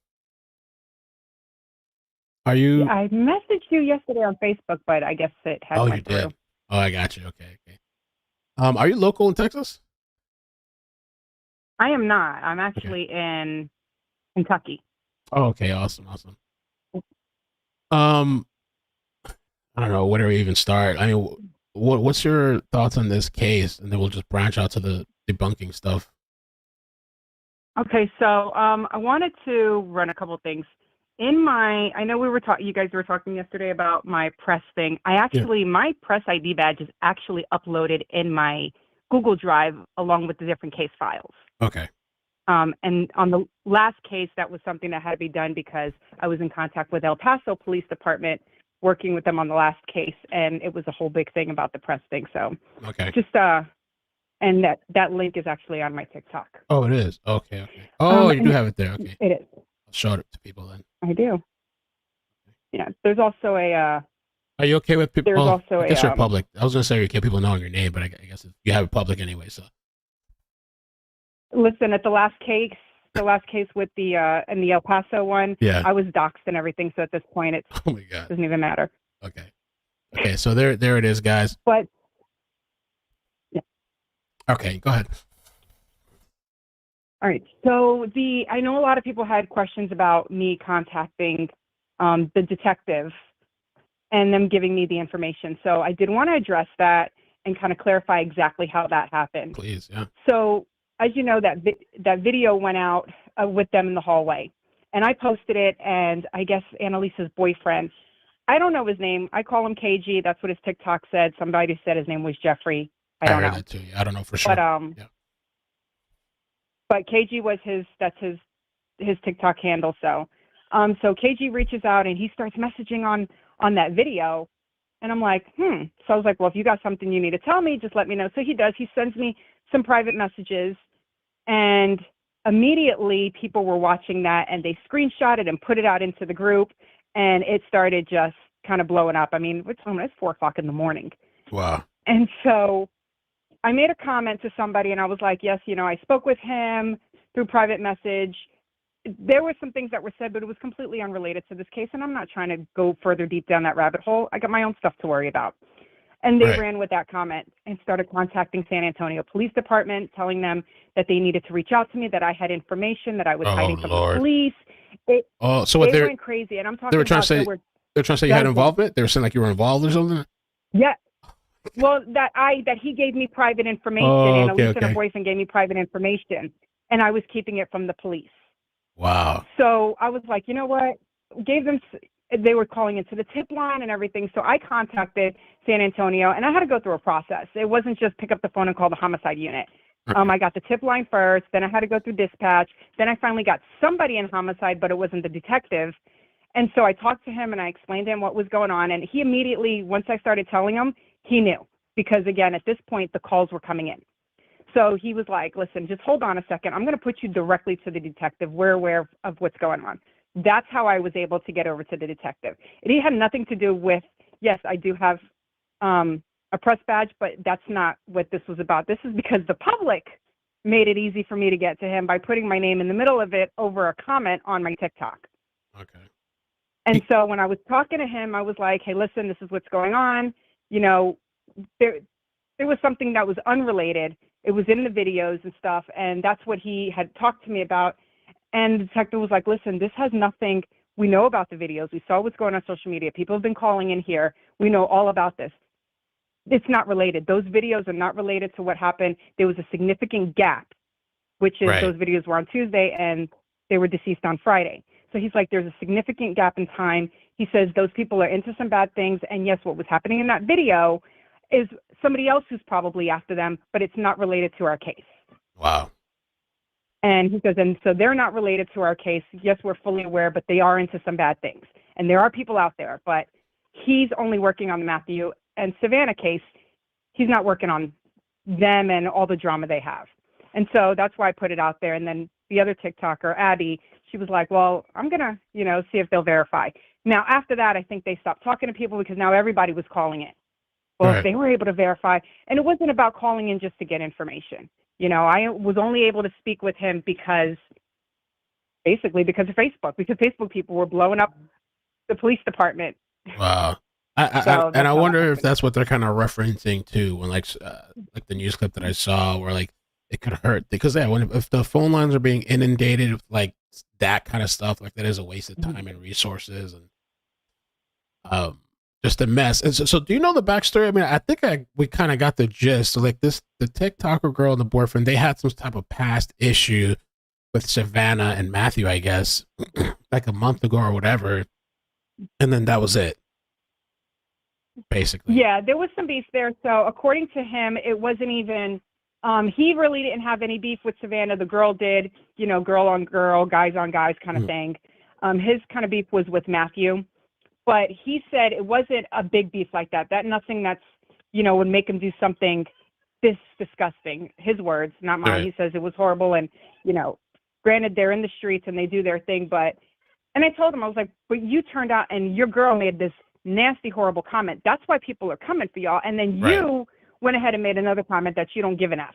Are you? Yeah, I messaged you yesterday on Facebook, but I guess it had went through. Did. Oh, I got you. Okay. Are you local in Texas? I am not. I'm actually in Kentucky. Oh, okay. Awesome. I don't know where do we even start. I mean, what's your thoughts on this case, and then we'll just branch out to the debunking stuff. Okay, so I wanted to run a couple of things. I know you guys were talking yesterday about my press thing. My press ID badge is actually uploaded in my Google Drive along with the different case files. Okay. And on the last case, that was something that had to be done because I was in contact with El Paso Police Department, working with them on the last case, and it was a whole big thing about the press thing. So, and that link is actually on my TikTok. Oh, it is. Okay. Oh, you do have it there. Okay. It is. I'll show it to people then. I do. Yeah. There's also a. Are you okay with people? There's also I guess you're public. I was gonna say you're okay with people knowing your name, but I guess you have it public anyway. So. Listen, at the last case with the and the El Paso one, I was doxxed and everything. So at this point, it doesn't even matter. Okay. So there it is, guys. But okay, go ahead. All right. So I know a lot of people had questions about me contacting the detective and them giving me the information. So I did want to address that and kind of clarify exactly how that happened. Please, yeah. So as you know, that video went out with them in the hallway, and I posted it. And I guess Annalisa's boyfriend, I don't know his name. I call him KG. That's what his TikTok said. Somebody said his name was Jeffrey. I don't know. That too. I don't know for sure. But KG was his TikTok handle. So So KG reaches out and he starts messaging on that video. And I'm like, So I was like, well, if you got something you need to tell me, just let me know. So he does. He sends me some private messages. And immediately people were watching that and they screenshot it and put it out into the group. And it started just kind of blowing up. I mean, it's 4:00 in the morning. Wow. And so I made a comment to somebody and I was like, yes, I spoke with him through private message. There were some things that were said, but it was completely unrelated to this case. And I'm not trying to go further deep down that rabbit hole. I got my own stuff to worry about. And they ran with that comment and started contacting San Antonio Police Department, telling them that they needed to reach out to me, that I had information, that I was hiding from the police. So what they went crazy. And I'm talking they were trying about to say, they're trying to say you had involvement? They were saying like you were involved or something? Yeah. Well, that he gave me private information and Elise and her boyfriend gave me private information and I was keeping it from the police. Wow. So I was like, you know what? They were calling into the tip line and everything. So I contacted San Antonio and I had to go through a process. It wasn't just pick up the phone and call the homicide unit. I got the tip line first, then I had to go through dispatch. Then I finally got somebody in homicide, but it wasn't the detective. And so I talked to him and I explained to him what was going on. And he immediately, once I started telling him, he knew. Because again, at this point, the calls were coming in. So he was like, listen, just hold on a second. I'm going to put you directly to the detective. We're aware of what's going on. That's how I was able to get over to the detective. It had nothing to do with, yes, I do have a press badge, but that's not what this was about. This is because the public made it easy for me to get to him by putting my name in the middle of it over a comment on my TikTok. Okay. And so when I was talking to him, I was like, hey, listen, this is what's going on. There was something that was unrelated. It was in the videos and stuff, and that's what he had talked to me about. And the detective was like, listen, this has nothing. We know about the videos. We saw what's going on social media. People have been calling in here. We know all about this. It's not related. Those videos are not related to what happened. There was a significant gap, which is those videos were on Tuesday and they were deceased on Friday. So he's like, there's a significant gap in time. He says those people are into some bad things. And yes, what was happening in that video is somebody else who's probably after them, but it's not related to our case. Wow. And he says, and so they're not related to our case. Yes, we're fully aware, but they are into some bad things. And there are people out there, but he's only working on the Matthew and Savanah case. He's not working on them and all the drama they have. And so that's why I put it out there. And then the other TikToker, Abby, she was like, well, I'm going to, see if they'll verify. Now, after that, I think they stopped talking to people because now everybody was calling in. Well, if they were able to verify, and it wasn't about calling in just to get information. I was only able to speak with him because of Facebook, because Facebook people were blowing up the police department. Wow. I wonder if that's what they're kind of referencing to when like the news clip that I saw where like it could hurt because if the phone lines are being inundated with like that kind of stuff, like that is a waste of time and resources and just a mess. And so do you know the backstory? I mean, I think we kind of got the gist. So like the TikToker girl and the boyfriend, they had some type of past issue with Savanah and Matthew, I guess, like a month ago or whatever. And then that was it. Basically. Yeah, there was some beef there. So according to him, it wasn't even, he really didn't have any beef with Savanah. The girl did, girl on girl, guys on guys kind of thing. His kind of beef was with Matthew. But he said it wasn't a big beef like that. That nothing that's, would make him do something this disgusting. His words, not mine. Right. He says it was horrible. And, granted, they're in the streets and they do their thing. And I told him, I was like, but you turned out and your girl made this nasty, horrible comment. That's why people are coming for y'all. And then you went ahead and made another comment that you don't give an F.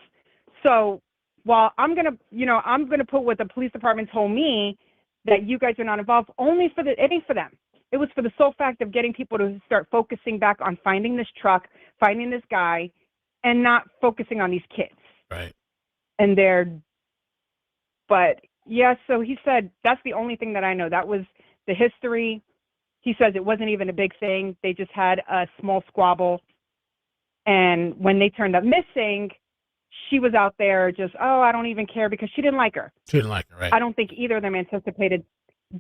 So while I'm going to put what the police department told me that you guys are not involved, it ain't for them. It was for the sole fact of getting people to start focusing back on finding this truck, finding this guy, and not focusing on these kids. Right. And so he said, that's the only thing that I know. That was the history. He says it wasn't even a big thing. They just had a small squabble. And when they turned up missing, she was out there just, I don't even care because she didn't like her. She didn't like her, right. I don't think either of them anticipated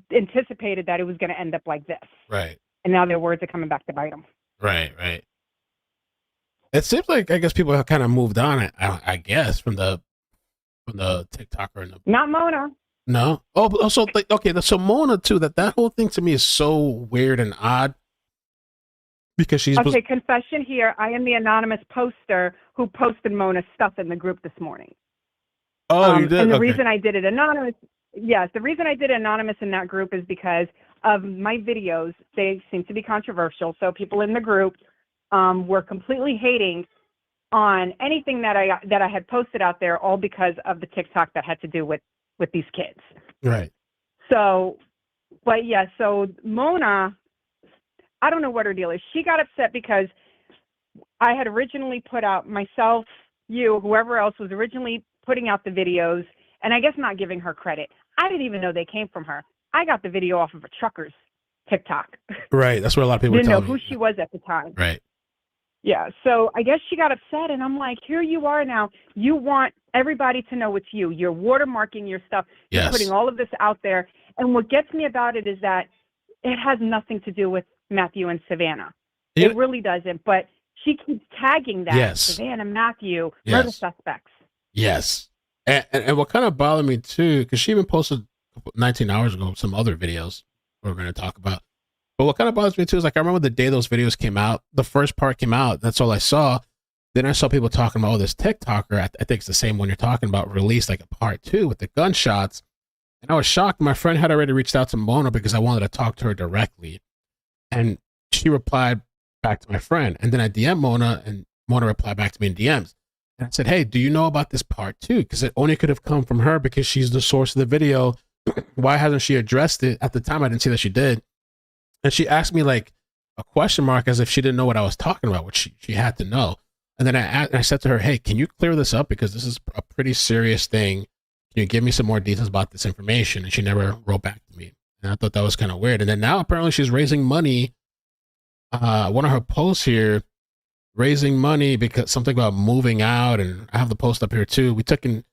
that it was going to end up like this. Right. And now their words are coming back to bite them. Right. It seems like, I guess people have kind of moved on, I guess, from the TikToker. Not Mona. No. Oh, but also, like, okay, so Mona too. That whole thing to me is so weird and odd because she's Okay, confession here. I am the anonymous poster who posted Mona's stuff in the group this morning. Oh, you did. And the Okay. reason I did it anonymous, yes, the reason I did it anonymous in that group is because of my videos. They seem to be controversial, so people in the group were completely hating on anything that I had posted out there, all because of the TikTok that had to do with these kids. Right. So, but yeah, so Mona, I don't know what her deal is. She got upset because I had originally put out myself, you, whoever else was originally putting out the videos, and I guess not giving her credit. I didn't even know they came from her. I got the video off of a trucker's TikTok. Right. That's what a lot of people Didn't know tell me. who she was at the time. Right. Yeah, so I guess she got upset, and I'm like, here you are now. You want everybody to know it's you. You're watermarking your stuff. You're putting all of this out there. And what gets me about it is that it has nothing to do with Matthew and Savannah. Yeah. It really doesn't. But she keeps tagging that. Yes. Savannah, Matthew, Yes. murder suspects. Yes. And what kind of bothered me too, because she even posted 19 hours ago some other videos we're going to talk about. But what kind of bothers me too is, like, I remember the day those videos came out, the first part came out, that's all I saw. Then I saw people talking about, oh, this TikToker, I think it's the same one you're talking about, released like a part 2 with the gunshots. And I was shocked. My friend had already reached out to Mona because I wanted to talk to her directly. And she replied back to my friend. And then I DM'd Mona, and Mona replied back to me in DMs. And I said, hey, do you know about this part 2? Because it only could have come from her because she's the source of the video. Why hasn't she addressed it? At the time, I didn't see that she did. And she asked me like a question mark as if she didn't know what I was talking about, which she had to know. And then I said to her, hey, can you clear this up? Because this is a pretty serious thing. Can you give me some more details about this information? And she never wrote back to me. And I thought that was kind of weird. And then now apparently she's raising money. One of her posts here, raising money because something about moving out. And I have the post up here too. We took an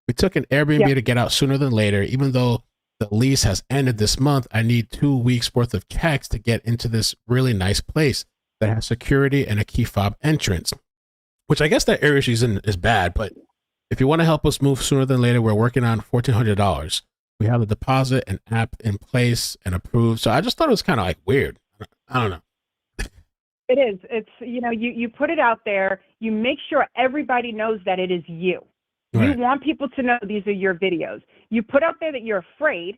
Airbnb to get out sooner than later, even though the lease has ended this month. I need 2 weeks worth of checks to get into this really nice place that has security and a key fob entrance, which I guess that area she's in is bad. But if you want to help us move sooner than later, we're working on $1,400. We have the deposit and app in place and approved. So I just thought it was kind of like weird. I don't know. It is. It's, you put it out there. You make sure everybody knows that it is you. Right. You want people to know these are your videos. You put out there that you're afraid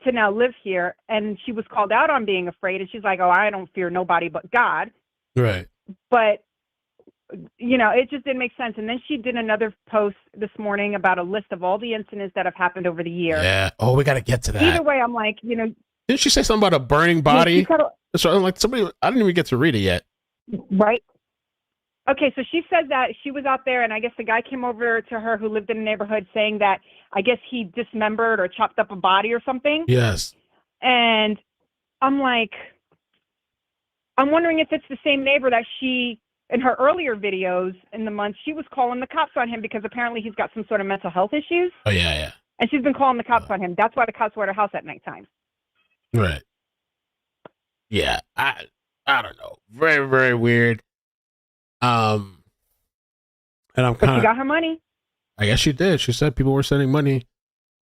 to now live here. And she was called out on being afraid. And she's like, oh, I don't fear nobody but God. Right. But, it just didn't make sense. And then she did another post this morning about a list of all the incidents that have happened over the year. Yeah. Oh, we got to get to that. Either way, I'm like, Didn't she say something about a burning body? So I'm like, I didn't even get to read it yet. Right. Okay, so she said that she was out there, and I guess the guy came over to her who lived in the neighborhood saying that I guess he dismembered or chopped up a body or something. Yes. And I'm like, I'm wondering if it's the same neighbor that she, in her earlier videos in the month, she was calling the cops on him because apparently he's got some sort of mental health issues. Oh, yeah. And she's been calling the cops on him. That's why the cops were at her house at nighttime. Right. Yeah, I don't know. Very, very weird. And I'm But she got her money. I guess she did. She said people were sending money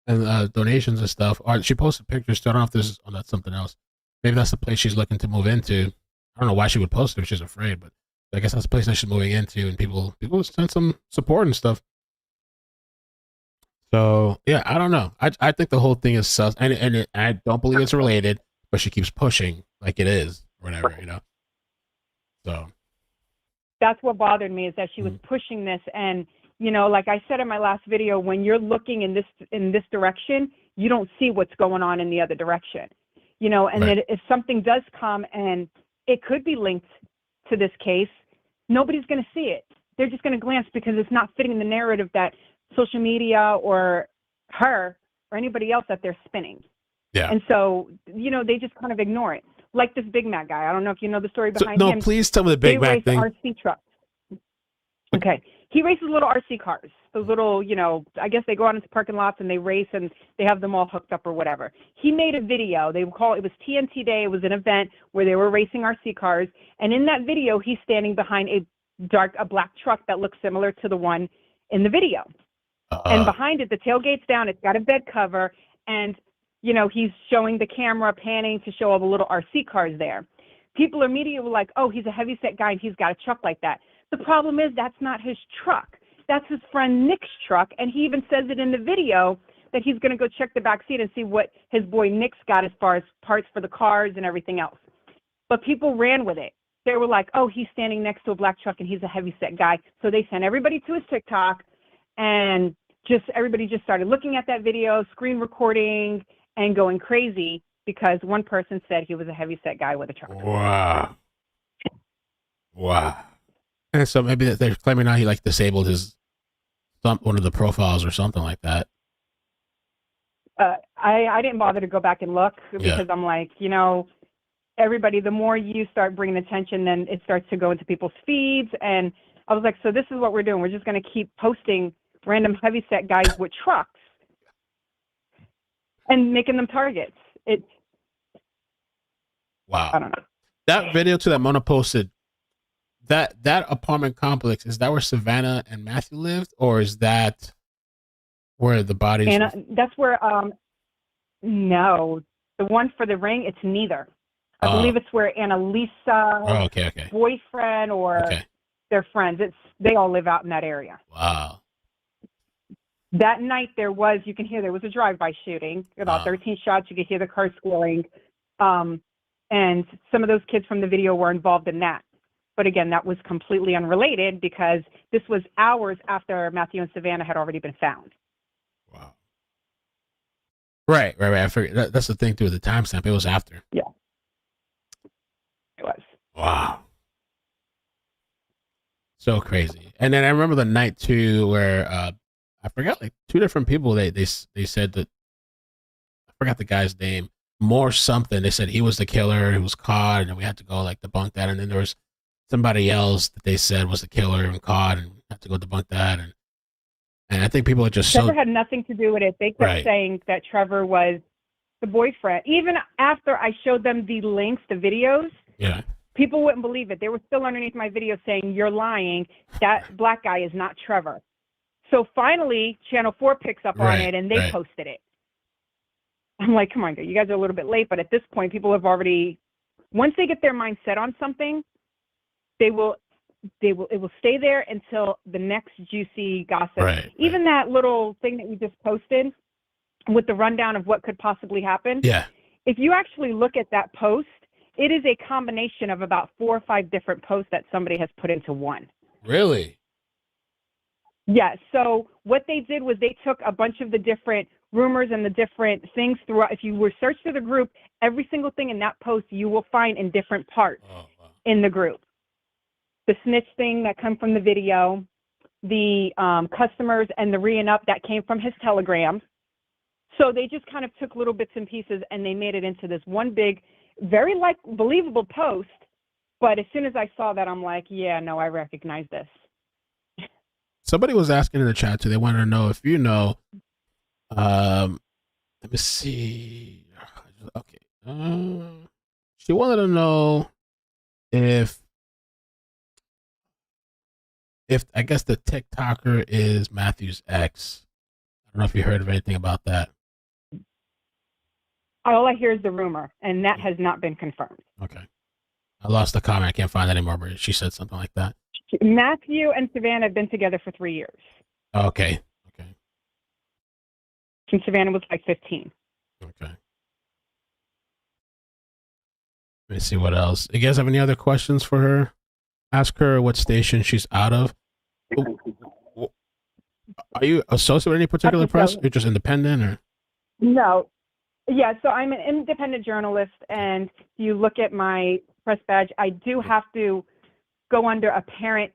and donations and stuff. Or she posted pictures. So I don't know if this is that's something else. Maybe that's the place she's looking to move into. I don't know why she would post it if she's afraid, but I guess that's the place that she's moving into, and people send some support and stuff. So yeah, I don't know. I think the whole thing is sus, and I don't believe it's related, but she keeps pushing like it is, or whatever, So that's what bothered me, is that she was pushing this. And, like I said in my last video, when you're looking in this direction, you don't see what's going on in the other direction, and right. that if something does come and it could be linked to this case, nobody's going to see it. They're just going to glance because it's not fitting the narrative that social media or her or anybody else that they're spinning. Yeah. And so, they just kind of ignore it. Like this Big Mac guy. I don't know if you know the story behind him. No, please tell me the Big Mac thing. RC trucks. Okay. He races little RC cars. Those little, I guess they go out into parking lots and they race and they have them all hooked up or whatever. He made a video. It was TNT Day. It was an event where they were racing RC cars. And in that video, he's standing behind a black truck that looks similar to the one in the video. And behind it, the tailgate's down. It's got a bed cover. and, you know, he's showing the camera panning to show all the little RC cars there. People immediately were like, oh, he's a heavyset guy and he's got a truck like that. The problem is that's not his truck. That's his friend Nick's truck, and he even says it in the video that he's going to go check the back seat and see what his boy Nick's got as far as parts for the cars and everything else. But people ran with it. They were like, oh, he's standing next to a black truck and he's a heavyset guy. So they sent everybody to his TikTok, and everybody just started looking at that video, screen recording, and going crazy because one person said he was a heavyset guy with a truck. Wow. Wow. And so maybe they're claiming now he like disabled one of the profiles or something like that. I didn't bother to go back and look because I'm like, you know, everybody, the more you start bringing attention, then it starts to go into people's feeds. And I was like, so this is what we're doing. We're just going to keep posting random heavyset guys with trucks and making them targets. Wow. I don't know. That video too that Mona posted, that apartment complex, is that where Savanah and Matthew lived, or is that where the bodies? And that's where, no, the one for the ring, it's neither. I believe it's where Annalisa, boyfriend, or their friends. They all live out in that area. Wow. That night there was a drive-by shooting, about 13 shots. You could hear the car squealing. And some of those kids from the video were involved in that. But again, that was completely unrelated because this was hours after Matthew and Savanah had already been found. Wow. Right. I forget. That's the thing too, with the timestamp. It was after. Yeah. It was. Wow. So crazy. And then I remember the night too where I forgot, like, two different people, they said that, I forgot the guy's name, more something. They said he was the killer, he was caught, and then we had to go like debunk that. And then there was somebody else that they said was the killer and caught, and we had to go debunk that. And I think people are just Trevor had nothing to do with it. They kept saying that Trevor was the boyfriend. Even after I showed them the links, the videos, people wouldn't believe it. They were still underneath my video saying, you're lying. That black guy is not Trevor. So finally, Channel 4 picks up on it, and they posted it. I'm like, come on, you guys are a little bit late. But at this point, people have already, once they get their mind set on something, it will stay there until the next juicy gossip. Even that little thing that we just posted with the rundown of what could possibly happen. Yeah. If you actually look at that post, it is a combination of about 4 or 5 different posts that somebody has put into one. Really? Yeah. So what they did was they took a bunch of the different rumors and the different things throughout. If you were searched through the group, every single thing in that post you will find in different parts in the group. The snitch thing that come from the video, the customers and the re-and-up that came from his telegram. So they just kind of took little bits and pieces and they made it into this one big, very believable post. But as soon as I saw that, I'm like, yeah, no, I recognize this. Somebody was asking in the chat too. They wanted to know if you know. Let me see. Okay. She wanted to know if I guess the TikToker is Matthew's ex. I don't know if you heard of anything about that. All I hear is the rumor, and that has not been confirmed. Okay. I lost the comment. I can't find it anymore, but she said something like that. Matthew and Savanah have been together for 3 years. Okay. Since Savanah was like 15. Okay. Let me see what else. You guys have any other questions for her? Ask her what station she's out of. Are you associated with any particular press? You're just independent, or? No. Yeah, so I'm an independent journalist, and if you look at my press badge, I do have to go under a parent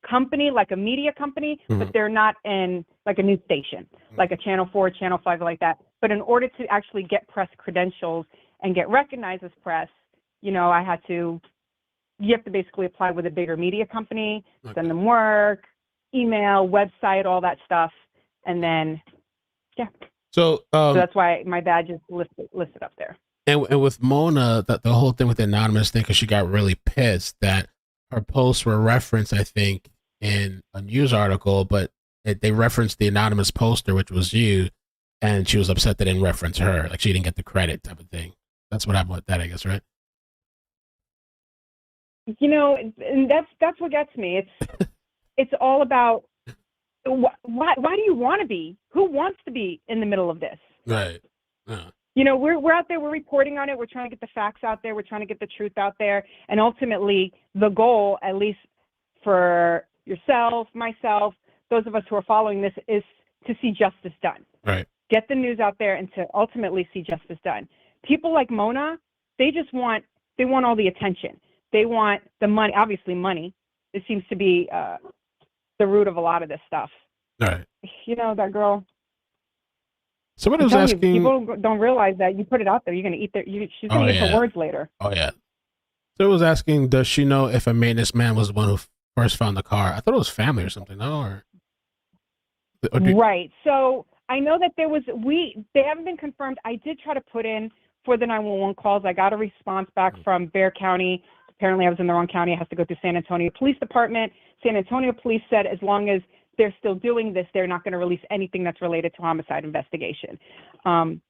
company, like a media company, but they're not in like a news station, like a Channel 4, Channel 5, like that. But in order to actually get press credentials and get recognized as press, you have to basically apply with a bigger media company, send them work, email, website, all that stuff. And then, So that's why my badge is listed up there. And with Mona, the whole thing with the anonymous thing, because she got really pissed that her posts were referenced, I think, in a news article, but they referenced the anonymous poster, which was you. and she was upset they didn't reference her, like she didn't get the credit type of thing. That's what happened with that, I guess, right? You know, and that's what gets me. It's all about why do you want to be? Who wants to be in the middle of this? Right. You know, we're out there, we're reporting on it, we're trying to get the facts out there, we're trying to get the truth out there, and ultimately the goal, at least for yourself, myself, those of us who are following this, is to see justice done. Right. Get the news out there and to ultimately see justice done. People like Mona, they want all the attention. They want the money, obviously money. It seems to be the root of a lot of this stuff. Right. You know, that girl. Somebody was asking. People don't realize that you put it out there, you're going to eat she's going to eat her words later. Oh, yeah. So it was asking, does she know if a maintenance man was the one who first found the car? I thought it was family or something, no? Right. So I know that they haven't been confirmed. I did try to put in for the 911 calls. I got a response back from Bexar County. Apparently I was in the wrong county. I have to go through San Antonio Police Department. San Antonio Police said as long as they're still doing this, they're not going to release anything that's related to homicide investigation. And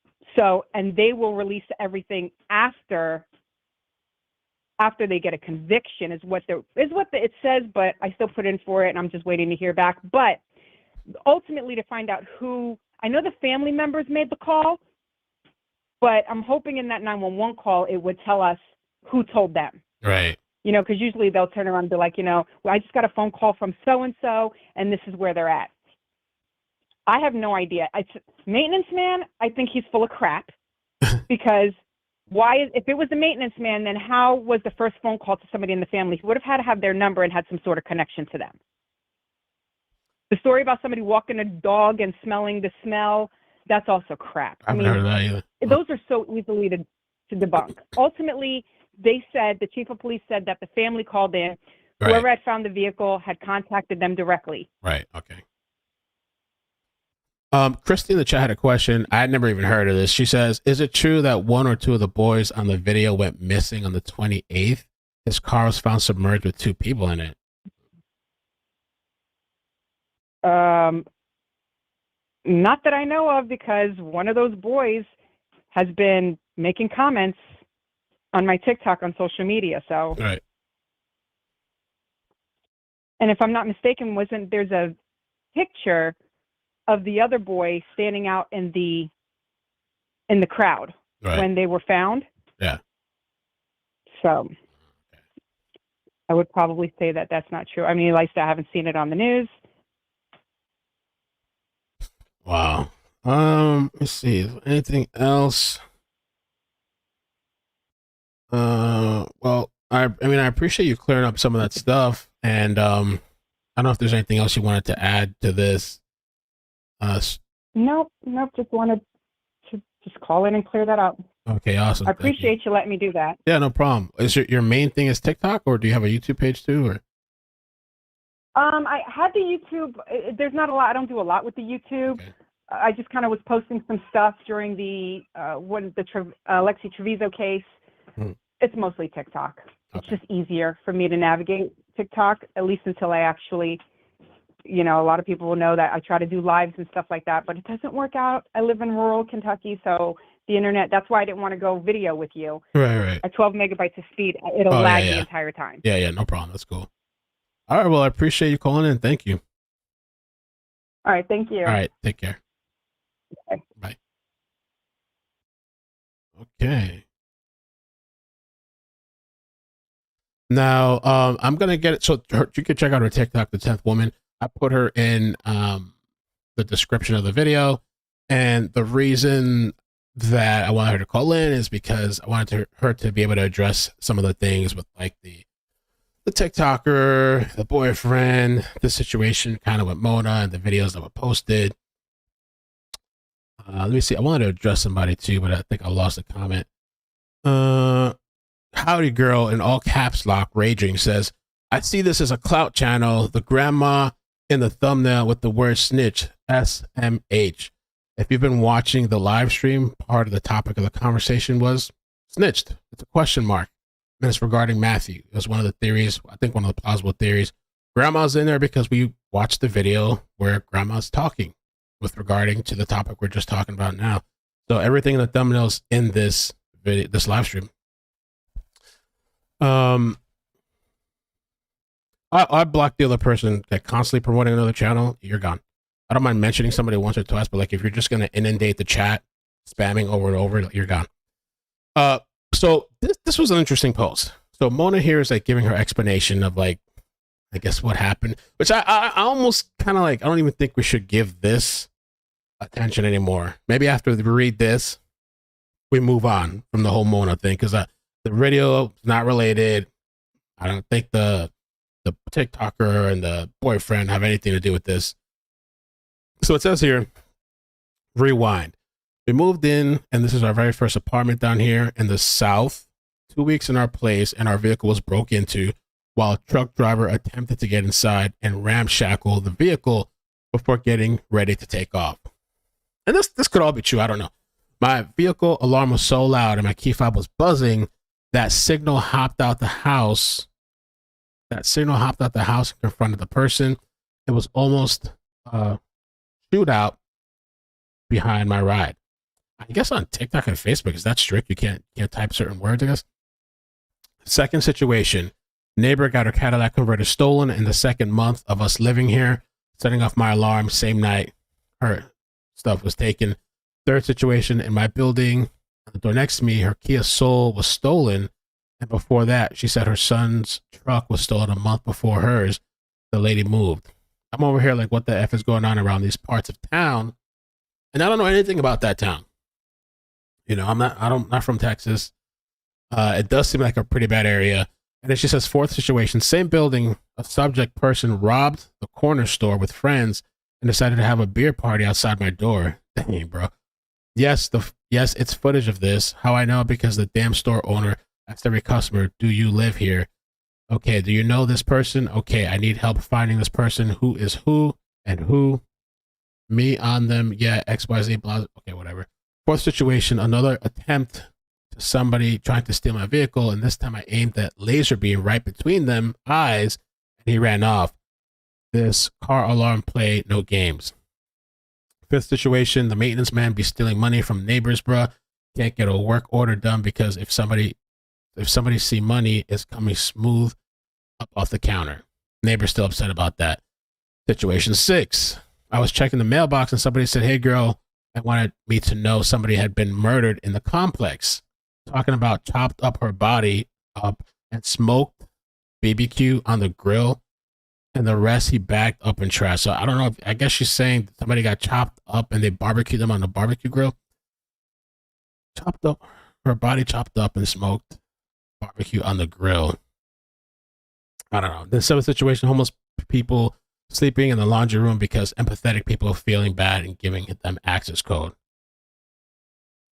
they will release everything after they get a conviction is what it says, but I still put in for it and I'm just waiting to hear back. But ultimately to find out who, I know the family members made the call, but I'm hoping in that 911 call it would tell us who told them. Right. You know, because usually they'll turn around and be like, you know, well, I just got a phone call from so-and-so, and this is where they're at. I have no idea. Maintenance man, I think he's full of crap. Because if it was a maintenance man, then how was the first phone call to somebody in the family? He would have had to have their number and had some sort of connection to them. The story about somebody walking a dog and smelling the smell, that's also crap. I haven't heard of that either. Those are so easily to debunk. Ultimately, they said, the chief of police said that the family called in. Right. Whoever had found the vehicle had contacted them directly. Right. Okay. Christy in the chat had a question. I had never even heard of this. She says, is it true that one or two of the boys on the video went missing on the 28th? His car was found submerged with 2 people in it. Not that I know of, because one of those boys has been making comments on my TikTok on social media. So, right. And if I'm not mistaken, there's a picture of the other boy standing out in the crowd when they were found. Yeah. So I would probably say that that's not true. I mean, at least I haven't seen it on the news. Wow. Let's see. Is there anything else? Well, I appreciate you clearing up some of that stuff, and I don't know if there's anything else you wanted to add to this. Nope. Just wanted to just call in and clear that up. Okay, awesome. I appreciate you letting me do that. Yeah, no problem. Is your main thing is TikTok, or do you have a YouTube page too, or? I had the YouTube. There's not a lot. I don't do a lot with the YouTube. Okay. I just kind of was posting some stuff during the Lexi Treviso case. It's mostly TikTok. Okay. It's just easier for me to navigate TikTok, at least until I actually, a lot of people will know that I try to do lives and stuff like that, but it doesn't work out. I live in rural Kentucky, so the internet, that's why I didn't want to go video with you. Right. At 12 megabytes of speed, it'll lag the entire time. Yeah, no problem. That's cool. All right, well, I appreciate you calling in. Thank you. All right, thank you. All right, take care. Okay. Bye. Okay. Now, I'm going to get it. So you can check out her TikTok, The 10th Woman. I put her in the description of the video. And the reason that I wanted her to call in is because I wanted her to be able to address some of the things with like the TikToker, the boyfriend, the situation kind of with Mona and the videos that were posted. Let me see. I wanted to address somebody too, but I think I lost a comment. Howdy girl in all caps lock raging says, I see this as a clout channel. The grandma in the thumbnail with the word snitch, SMH. If you've been watching the live stream, part of the topic of the conversation was snitched. It's a question mark. And it's regarding Matthew. It was one of the theories, I think one of the plausible theories. Grandma's in there because we watched the video where grandma's talking. with regarding to the topic we're just talking about now. So everything in the thumbnails in this video, this live stream. I blocked the other person that constantly promoting another channel. You're gone. I don't mind mentioning somebody once or twice, but like if you're just gonna inundate the chat, spamming over and over, you're gone. So this was an interesting post. So Mona here is like giving her explanation of like, I guess what happened, which I almost kind of like, I don't even think we should give this attention anymore. Maybe after we read this, we move on from the whole Mona thing, because the video is not related. I don't think the TikToker and the boyfriend have anything to do with this. So it says here, rewind. We moved in, and this is our very first apartment down here in the South. 2 weeks in our place, and our vehicle was broke into while a truck driver attempted to get inside and ramshackle the vehicle before getting ready to take off. And this could all be true. I don't know. My vehicle alarm was so loud and my key fob was buzzing that signal hopped out the house. That signal hopped out the house and confronted the person. It was almost a shootout behind my ride. I guess on TikTok and Facebook, is that strict? You can't type certain words, I guess. Second situation. Neighbor got her Cadillac converter stolen in the second month of us living here. Setting off my alarm same night her stuff was taken. Third situation, in my building, the door next to me, her Kia Soul was stolen. And before that, she said her son's truck was stolen a month before hers. The lady moved. I'm over here like, what the F is going on around these parts of town? And I don't know anything about that town. You know, I'm not from Texas. It does seem like a pretty bad area. And then she says, fourth situation, same building, a subject person robbed the corner store with friends and decided to have a beer party outside my door. Dang, bro. Yes, it's footage of this. How I know? Because the damn store owner asked every customer, do you live here? Okay, do you know this person? Okay, I need help finding this person. Who is who and who? Me on them. Yeah, XYZ, blah. Okay, whatever. Fourth situation, another attempt to somebody trying to steal my vehicle, and this time I aimed that laser beam right between them eyes, and he ran off. This car alarm play, no games. Fifth situation, the maintenance man be stealing money from neighbors, bruh. Can't get a work order done because if somebody see money, it's coming smooth up off the counter. Neighbor's still upset about that. Situation 6, I was checking the mailbox and somebody said, hey girl, I wanted me to know somebody had been murdered in the complex. Talking about chopped up her body up and smoked BBQ on the grill, and the rest he bagged up in trash. So I don't know. I guess she's saying somebody got chopped up and they barbecued them on the barbecue grill. Chopped up, her body chopped up and smoked barbecue on the grill. I don't know. There's some situation, homeless people sleeping in the laundry room because empathetic people are feeling bad and giving them access code.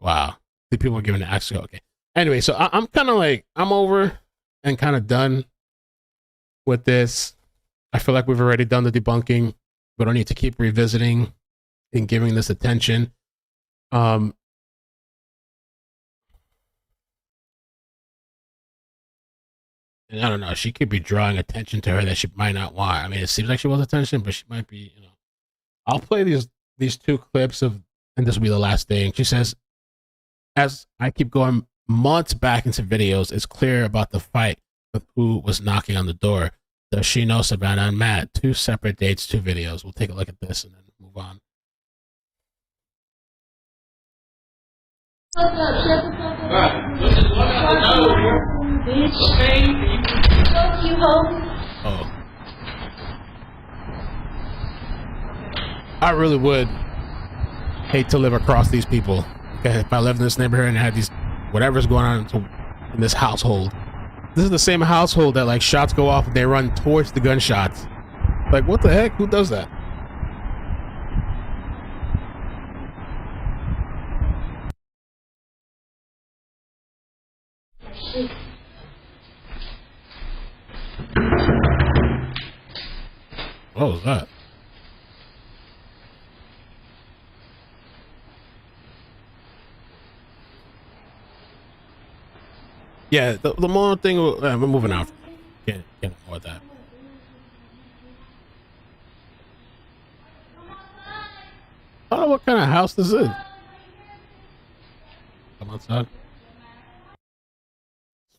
Wow. The people are giving the access code. Okay. Anyway, so I'm kind of like, I'm over and kind of done with this. I feel like we've already done the debunking. We don't need to keep revisiting and giving this attention. And I don't know, she could be drawing attention to her that she might not want. I mean, it seems like she wants attention, but she might be, you know. I'll play these two clips of, and this will be the last thing. She says, as I keep going months back into videos, it's clear about the fight with who was knocking on the door. Does she know Savanah and Matt? 2 separate dates, 2 videos. We'll take a look at this and then move on. Oh. I really would hate to live across these people. Okay, if I lived in this neighborhood and had these whatever's going on in this household. This is the same household that like shots go off and they run towards the gunshots. Like, what the heck? Who does that? What was that? Yeah, the more thing, we're moving out. Can't ignore that. what kind of house this is. Come outside.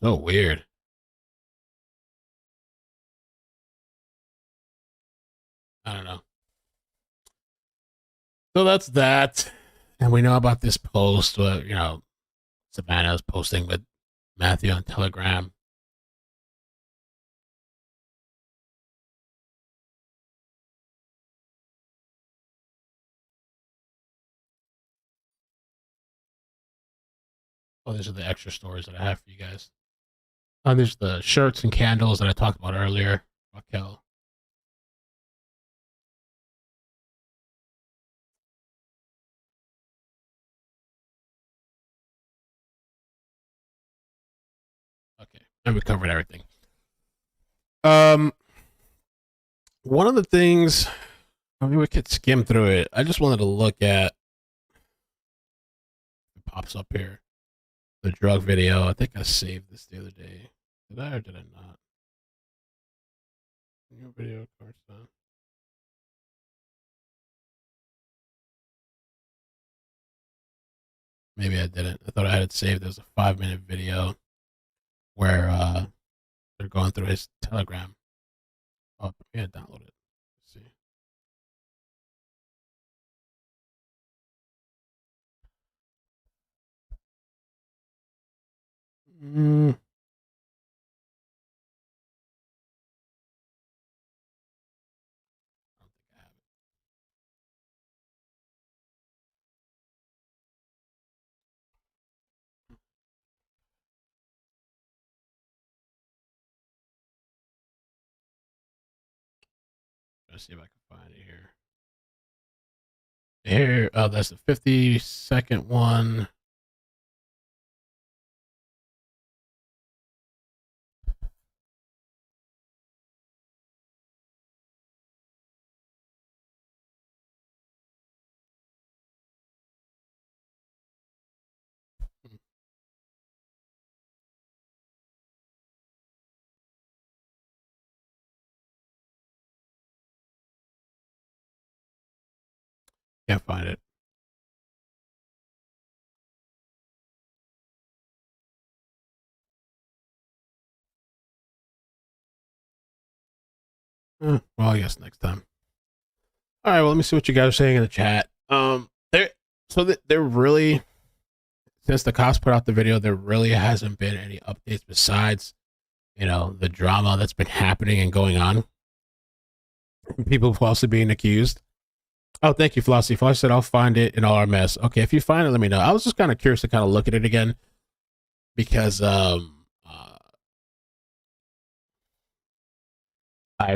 So weird. I don't know. So that's that. And we know about this post, you know, Savanah's posting with Matthew on Telegram. Oh, these are the extra stories that I have for you guys. Oh, there's the shirts and candles that I talked about earlier. Raquel. Okay, and we covered everything. One of the things, I mean, we could skim through it. I just wanted to look at, it pops up here, the drug video. I think I saved this the other day. Did I or did I not? New video cards done. Maybe I didn't. I thought I had it saved. There's a 5-minute video where they're going through his Telegram. Oh, yeah, download it. Let's see. Let's see if I can find it here. Here, oh, that's the 50-second one. Can't find it. Well, I guess next time. All right. Well, let me see what you guys are saying in the chat. There really, since the cops put out the video, there really hasn't been any updates besides, you know, the drama that's been happening and going on. People falsely being accused. Oh, thank you, Flossie. Flossie said, I'll find it in all our mess. Okay, if you find it, let me know. I was just kind of curious to kind of look at it again because I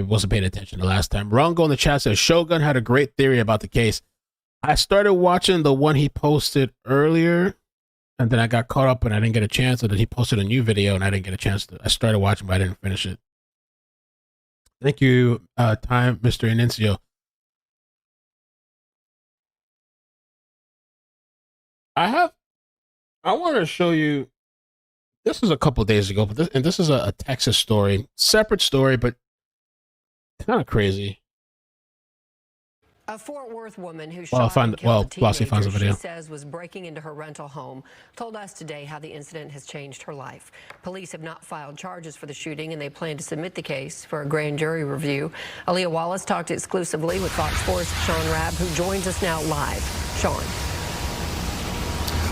wasn't paying attention the last time. Rongo in the chat says, Shogun had a great theory about the case. I started watching the one he posted earlier, and then I got caught up and I didn't get a chance, and then he posted a new video and I didn't get a chance to. I started watching, but I didn't finish it. Thank you, Mr. Inencio. I want to show you, this was a couple days ago, but this is a Texas story, separate story, but kind of crazy. A Fort Worth woman who shot and killed a teenager she says was breaking into her rental home told us today how the incident has changed her life. Police have not filed charges for the shooting, and they plan to submit the case for a grand jury review. Aaliyah Wallace talked exclusively with Fox 4's Sean Rabb, who joins us now live. Sean.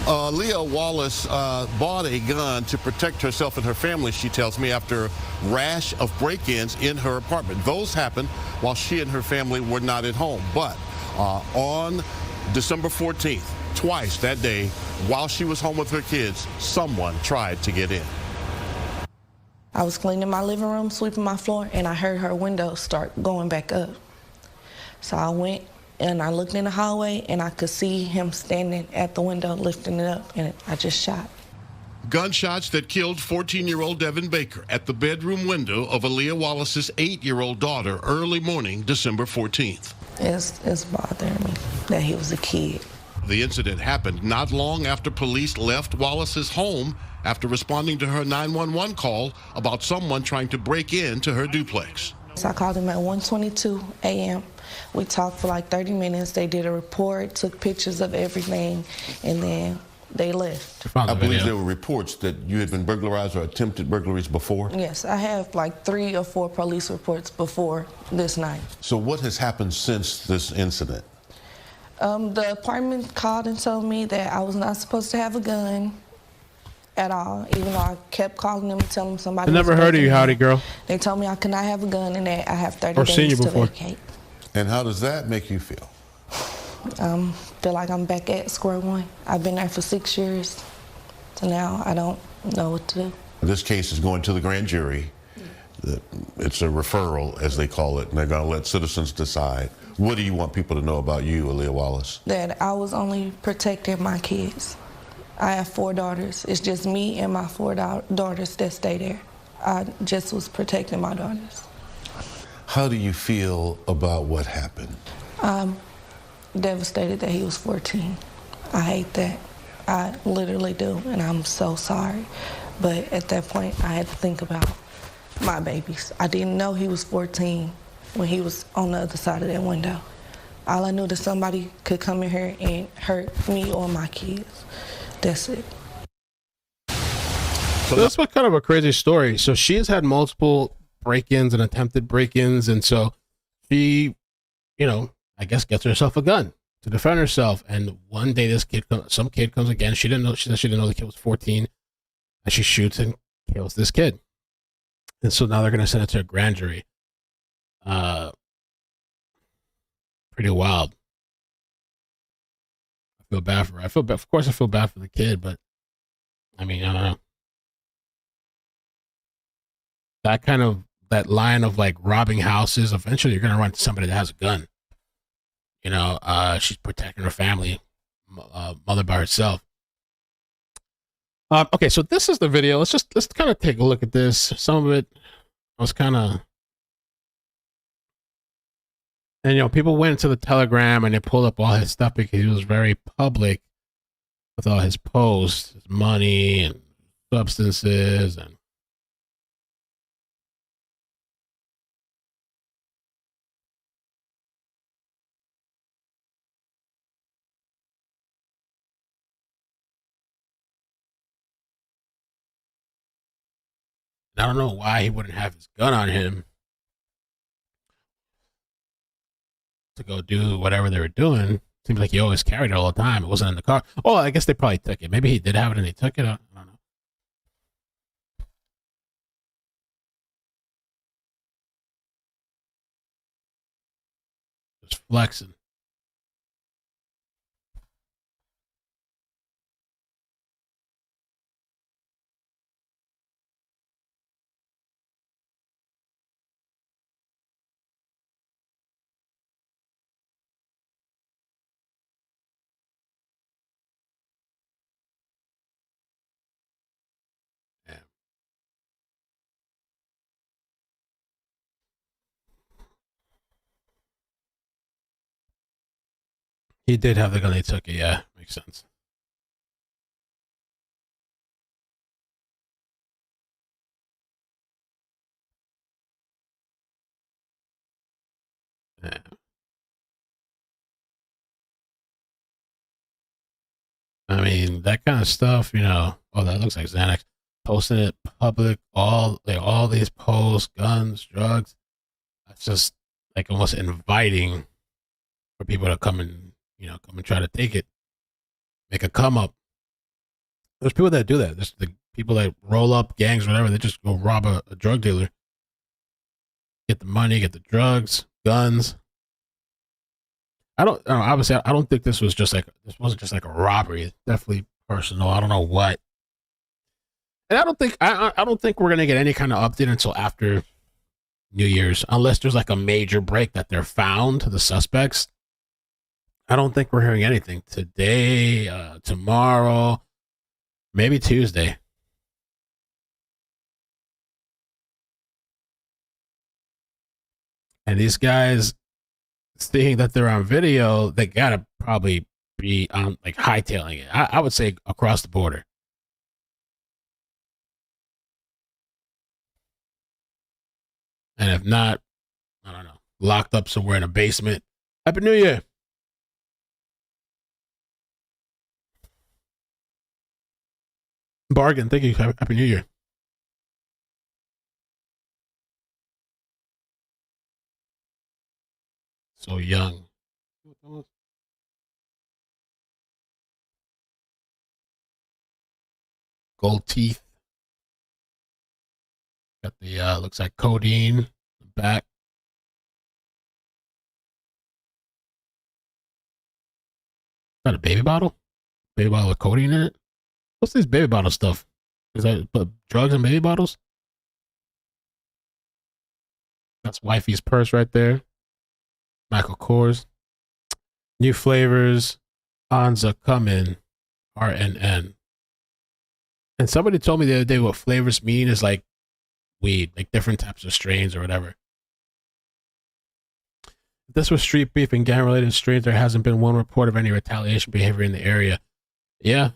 Leah Wallace bought a gun to protect herself and her family, she tells me, after a rash of break-ins in her apartment. Those happened while she and her family were not at home. But on December 14th, twice that day, while she was home with her kids, someone tried to get in. I was cleaning my living room, sweeping my floor, and I heard her window start going back up. So I went and I looked in the hallway, and I could see him standing at the window, lifting it up, and I just shot. Gunshots that killed 14-year-old Devin Baker at the bedroom window of Aaliyah Wallace's 8-year-old daughter early morning, December 14th. It's bothering me that he was a kid. The incident happened not long after police left Wallace's home after responding to her 911 call about someone trying to break into her duplex. So I called him at 1:22 a.m. We talked for like 30 minutes. They did a report, took pictures of everything, and then they left. I believe there were reports that you had been burglarized or attempted burglaries before? Yes, I have like 3 or 4 police reports before this night. So what has happened since this incident? The apartment called and told me that I was not supposed to have a gun at all, even though I kept calling them and telling them somebody. I never heard of you, howdy girl. They told me I could not have a gun and that I have 30 Or seen days you to before. vacate. And how does that make you feel? Feel like I'm back at square one. I've been there for 6 years, so now I don't know what to do. This case is going to the grand jury. It's a referral, as they call it, and they're going to let citizens decide. What do you want people to know about you, Aaliyah Wallace? That I was only protecting my kids. I have 4 daughters. It's just me and my 4 daughters that stay there. I just was protecting my daughters. How do you feel about what happened? I'm devastated that he was 14. I hate that. I literally do, and I'm so sorry. But at that point, I had to think about my babies. I didn't know he was 14 when he was on the other side of that window. All I knew that somebody could come in here and hurt me or my kids. That's it. So that's what kind of a crazy story. So she has had multiple break-ins and attempted break-ins, and so she, I guess gets herself a gun to defend herself. And one day some kid comes again. She said she didn't know the kid was 14, and she shoots and kills this kid. And so now they're going to send it to a grand jury. Pretty wild. I feel bad for her. Of course I feel bad for the kid, but I mean, I don't know. That line of like robbing houses, eventually you're going to run into somebody that has a gun. She's protecting her family, mother by herself. Okay, so this is the video. Let's kind of take a look at this. Some of it was kind of, and people went to the Telegram and they pulled up all his stuff because he was very public with all his posts, his money and substances, and I don't know why he wouldn't have his gun on him to go do whatever they were doing. Seems like he always carried it all the time. It wasn't in the car. Oh, I guess they probably took it. Maybe he did have it and they took it. I don't know. Just flexing. He did have the gun. They took it. Yeah, makes sense. Yeah. I mean, that kind of stuff, oh, that looks like Xanax. Posting it public, all these posts, guns, drugs. That's just like almost inviting for people to come and try to take it, make a come up. There's people that do that. There's the people that roll up gangs, whatever. They just go rob a drug dealer, get the money, get the drugs, guns. Obviously, I don't think this wasn't just like a robbery. It's definitely personal. I don't know what, and I don't think we're gonna get any kind of update until after New Year's, unless there's like a major break that they're found, the suspects. I don't think we're hearing anything today, tomorrow, maybe Tuesday. And these guys, seeing that they're on video, they gotta probably be on like hightailing it. I would say across the border. And if not, I don't know. locked up somewhere in a basement. Happy New Year. Bargain. Thank you. Happy New Year. So young. Gold teeth. Got the looks like codeine back. Is that a baby bottle? Baby bottle with codeine in it? What's this baby bottle stuff? Is that drugs in baby bottles? That's wifey's purse right there. Michael Kors. New flavors. Anza coming. RNN. And somebody told me the other day what flavors mean is like weed, like different types of strains or whatever. If this was street beef and gang-related strains, there hasn't been one report of any retaliation behavior in the area. Yeah.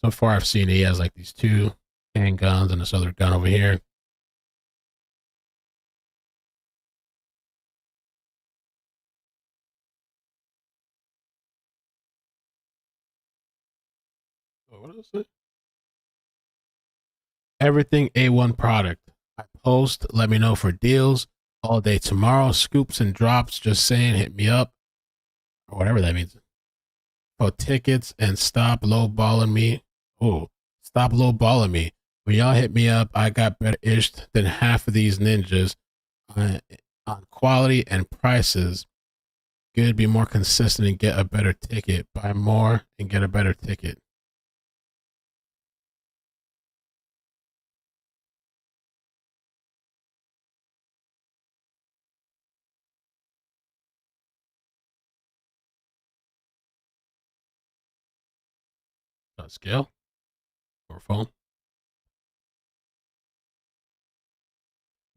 So far, I've seen he has like these 2 handguns and this other gun over here. What is it? Everything A1 product. I post, let me know for deals all day tomorrow. Scoops and drops, just saying, hit me up. Or whatever that means. For tickets and stop lowballing me. Oh, stop lowballing me. When y'all hit me up, I got better ish than half of these ninjas on quality and prices. Good, be more consistent and get a better ticket. Buy more and get a better ticket. Scale or phone.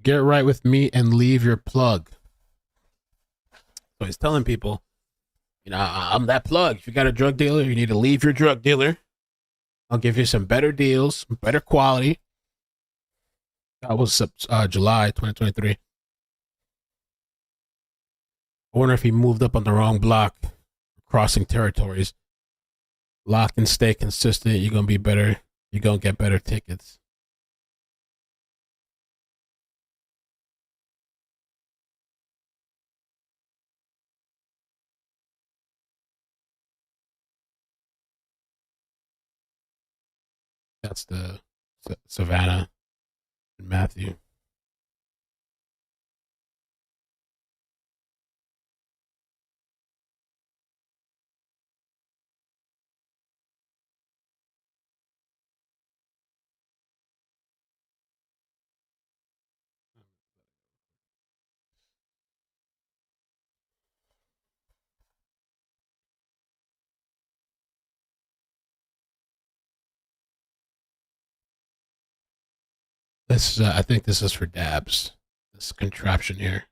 Get right with me and leave your plug. So he's telling people, you know, I'm that plug. If you got a drug dealer, you need to leave your drug dealer. I'll give you some better deals, better quality. That was July 2023. I wonder if he moved up on the wrong block, crossing territories. Lock and stay consistent. You're going to be better. You're going to get better tickets. That's the Savanah and Matthew. This I think this is for dabs. This contraption here.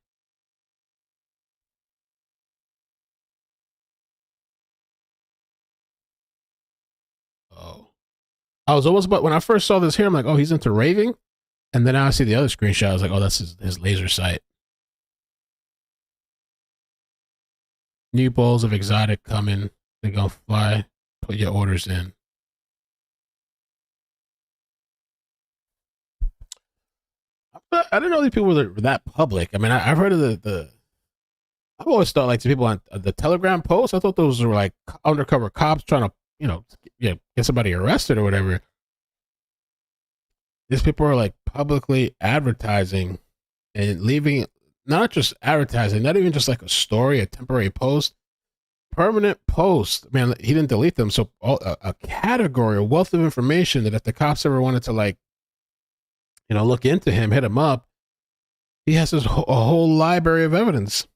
Oh, I was almost, but when I first saw this here, I'm like, oh, he's into raving, and then I see the other screenshot. I was like, oh, that's his laser sight. New bowls of exotic coming. They're gonna fly. Put your orders in. I didn't know these people were that public. I mean, I've heard of the. I've always thought like the people on the Telegram posts. I thought those were like undercover cops trying to, get somebody arrested or whatever. These people are like publicly advertising and leaving, not just advertising, not even just like a story, a temporary post, permanent post. Man, he didn't delete them. So a category, a wealth of information that if the cops ever wanted to like, look into him, hit him up, he has a whole library of evidence.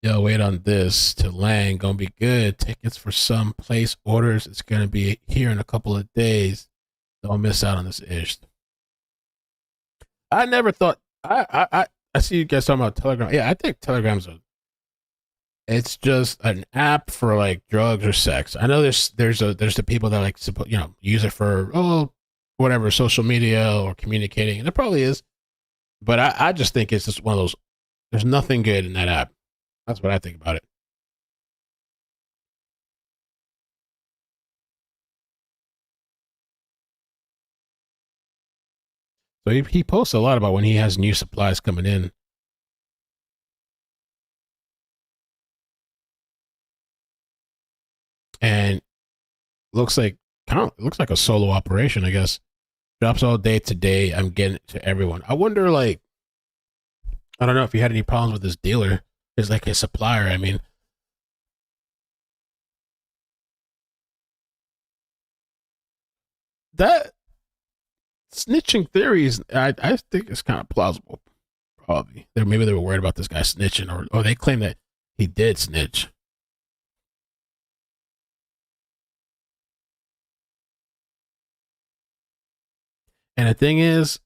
Yo, wait on this to land. Gonna be good. Tickets for some place orders. It's gonna be here in a couple of days. Don't miss out on this ish. I never thought. I see you guys talking about Telegram. Yeah, I think Telegram's it's just an app for like drugs or sex. I know there's the people that like use it for whatever, social media or communicating, and it probably is. But I just think it's just one of those. There's nothing good in that app. That's what I think about it. So he posts a lot about when he has new supplies coming in. And looks like a solo operation, I guess. Drops all day today. I'm getting it to everyone. I wonder, like, I don't know if he had any problems with his dealer. Is like his supplier. I mean, that snitching theories, I think it's kind of plausible. Probably. Maybe they were worried about this guy snitching, or they claim that he did snitch. And the thing is,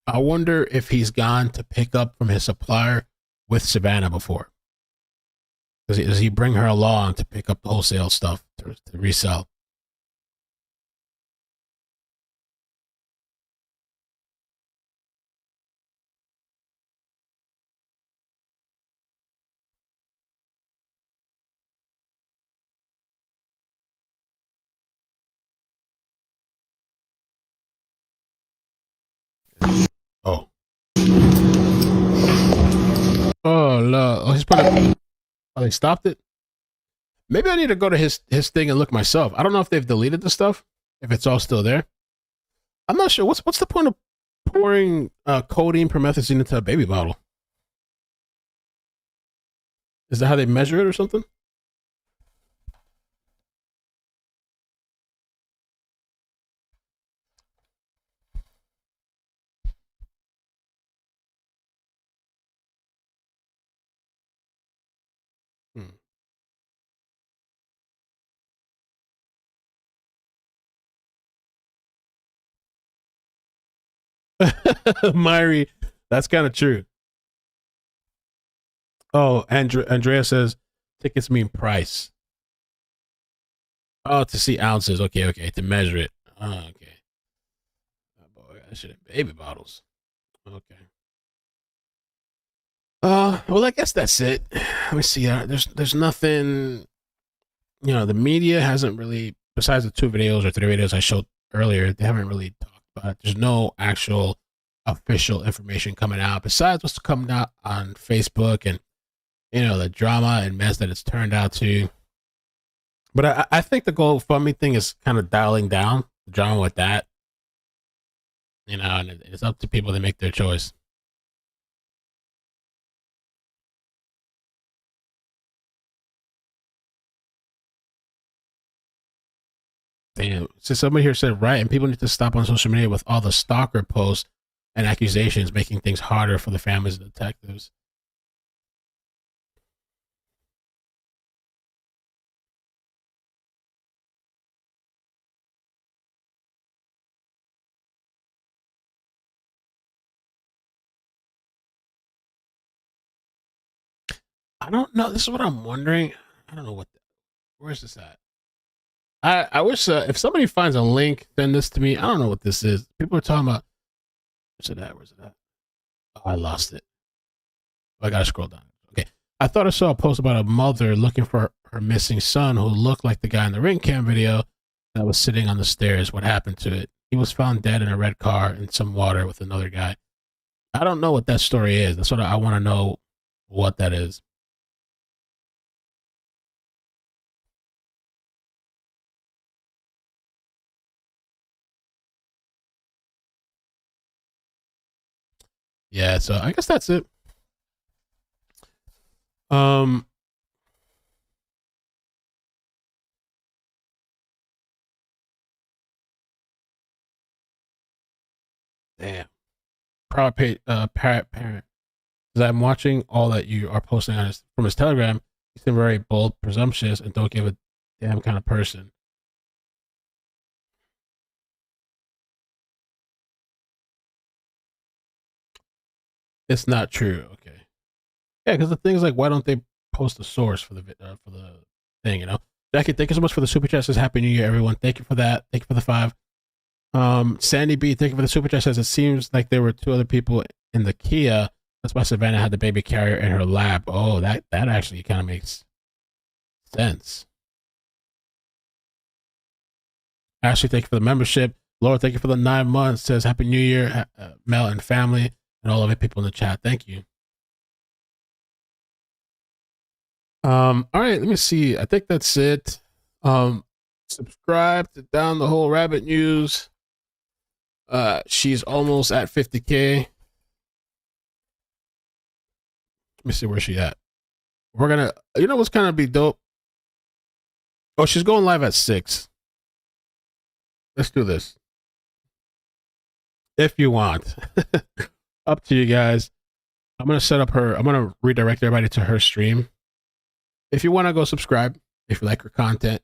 I wonder if he's gone to pick up from his supplier with Savanah before. Does he bring her along to pick up the wholesale stuff to resell? Oh. Oh no! Oh, he's put it. Oh, they stopped it. Maybe I need to go to his thing and look myself. I don't know if they've deleted the stuff. If it's all still there, I'm not sure. What's the point of pouring codeine promethazine into a baby bottle? Is that how they measure it or something? Myri, that's kind of true. Oh, Andrea says tickets mean price. Oh, to see ounces. Okay, to measure it. Oh, okay. Oh, boy, I should have baby bottles. Okay. Well, I guess that's it. Let me see. There's nothing. The media hasn't really, besides the 2 videos or 3 videos I showed earlier, they haven't really talked about it. There's no actual official information coming out besides what's coming out on Facebook and the drama and mess that it's turned out to. But I think the GoFundMe thing is kind of dialing down the drama with that. And it's up to people to make their choice. Damn. So somebody here said, right, and people need to stop on social media with all the stalker posts and accusations, making things harder for the families and detectives. I don't know. This is what I'm wondering. I don't know where's this at? I wish if somebody finds a link, send this to me. I don't know what this is. People are talking about. Where's it at? Oh, I lost it. I gotta scroll down. Okay. I thought I saw a post about a mother looking for her missing son who looked like the guy in the ring cam video that was sitting on the stairs. What happened to it? He was found dead in a red car in some water with another guy. I don't know what that story is. That's what I want to know what that is. Yeah, so I guess that's it. Damn. Proud parent As I'm watching all that you are posting on from his Telegram, you seem very bold, presumptuous, and don't give a damn kind of person. It's not true. Okay. Yeah, because the thing is, like, why don't they post the source for the thing? You know, Jackie, thank you so much for the super chat. Says Happy New Year, everyone. Thank you for that. Thank you for the 5. Sandy B, thank you for the super chat. Says it seems like there were 2 other people in the Kia. That's why Savanah had the baby carrier in her lap. Oh, that actually kind of makes sense. Ashley, thank you for the membership. Laura, thank you for the 9 months. Says Happy New Year, Mel and family, and all of the people in the chat. Thank you. All right, let me see. I think that's it. Subscribe to Down the Hole Rabbit News. She's almost at 50K. Let me see where she at. We're gonna, you know what's gonna be dope? Oh, she's going live at 6. Let's do this. If you want. Up to you guys. I'm gonna set up her, I'm gonna redirect everybody to her stream. If you want to go subscribe, if you like her content,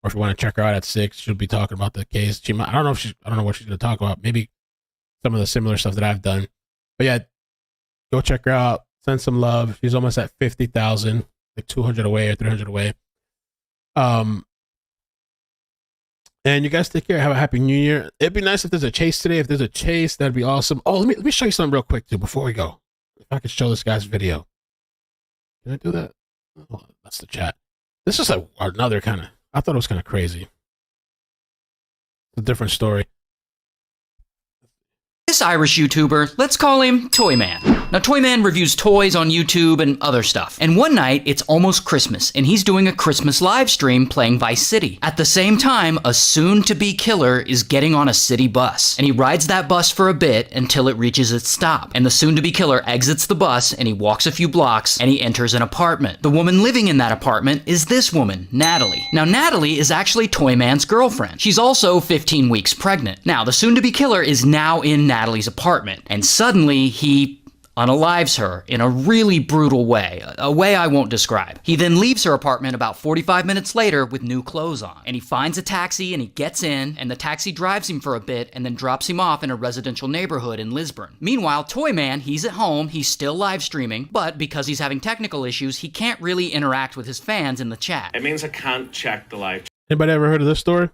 or if you want to check her out at 6, she'll be talking about the case. I don't know what she's going to talk about. Maybe some of the similar stuff that I've done. But yeah, go check her out. Send some love. She's almost at 50,000, like 200 away or 300 away. And you guys take care. Have a happy New Year. It'd be nice if there's a chase today. If there's a chase, that'd be awesome. Oh, let me show you something real quick too before we go. If I could show this guy's video. Can I do that? Oh, that's the chat. This is like another kind of, I thought it was kind of crazy. It's a different story. This Irish YouTuber, let's call him Toyman. Now, Toyman reviews toys on YouTube and other stuff. And one night, it's almost Christmas, and he's doing a Christmas live stream playing Vice City. At the same time, a soon-to-be killer is getting on a city bus. And he rides that bus for a bit until it reaches its stop. And the soon-to-be killer exits the bus, and he walks a few blocks, and he enters an apartment. The woman living in that apartment is this woman, Natalie. Now, Natalie is actually Toyman's girlfriend. She's also 15 weeks pregnant. Now, the soon-to-be killer is now in Natalie's apartment, and suddenly he unalives her in a really brutal way, a way I won't describe. He then leaves her apartment about 45 minutes later with new clothes on, and he finds a taxi and he gets in, and the taxi drives him for a bit and then drops him off in a residential neighborhood in Lisburn. Meanwhile, Toyman, he's at home, he's still live streaming, but because he's having technical issues, he can't really interact with his fans in the chat. It means I can't check the live Anybody ever heard of this story?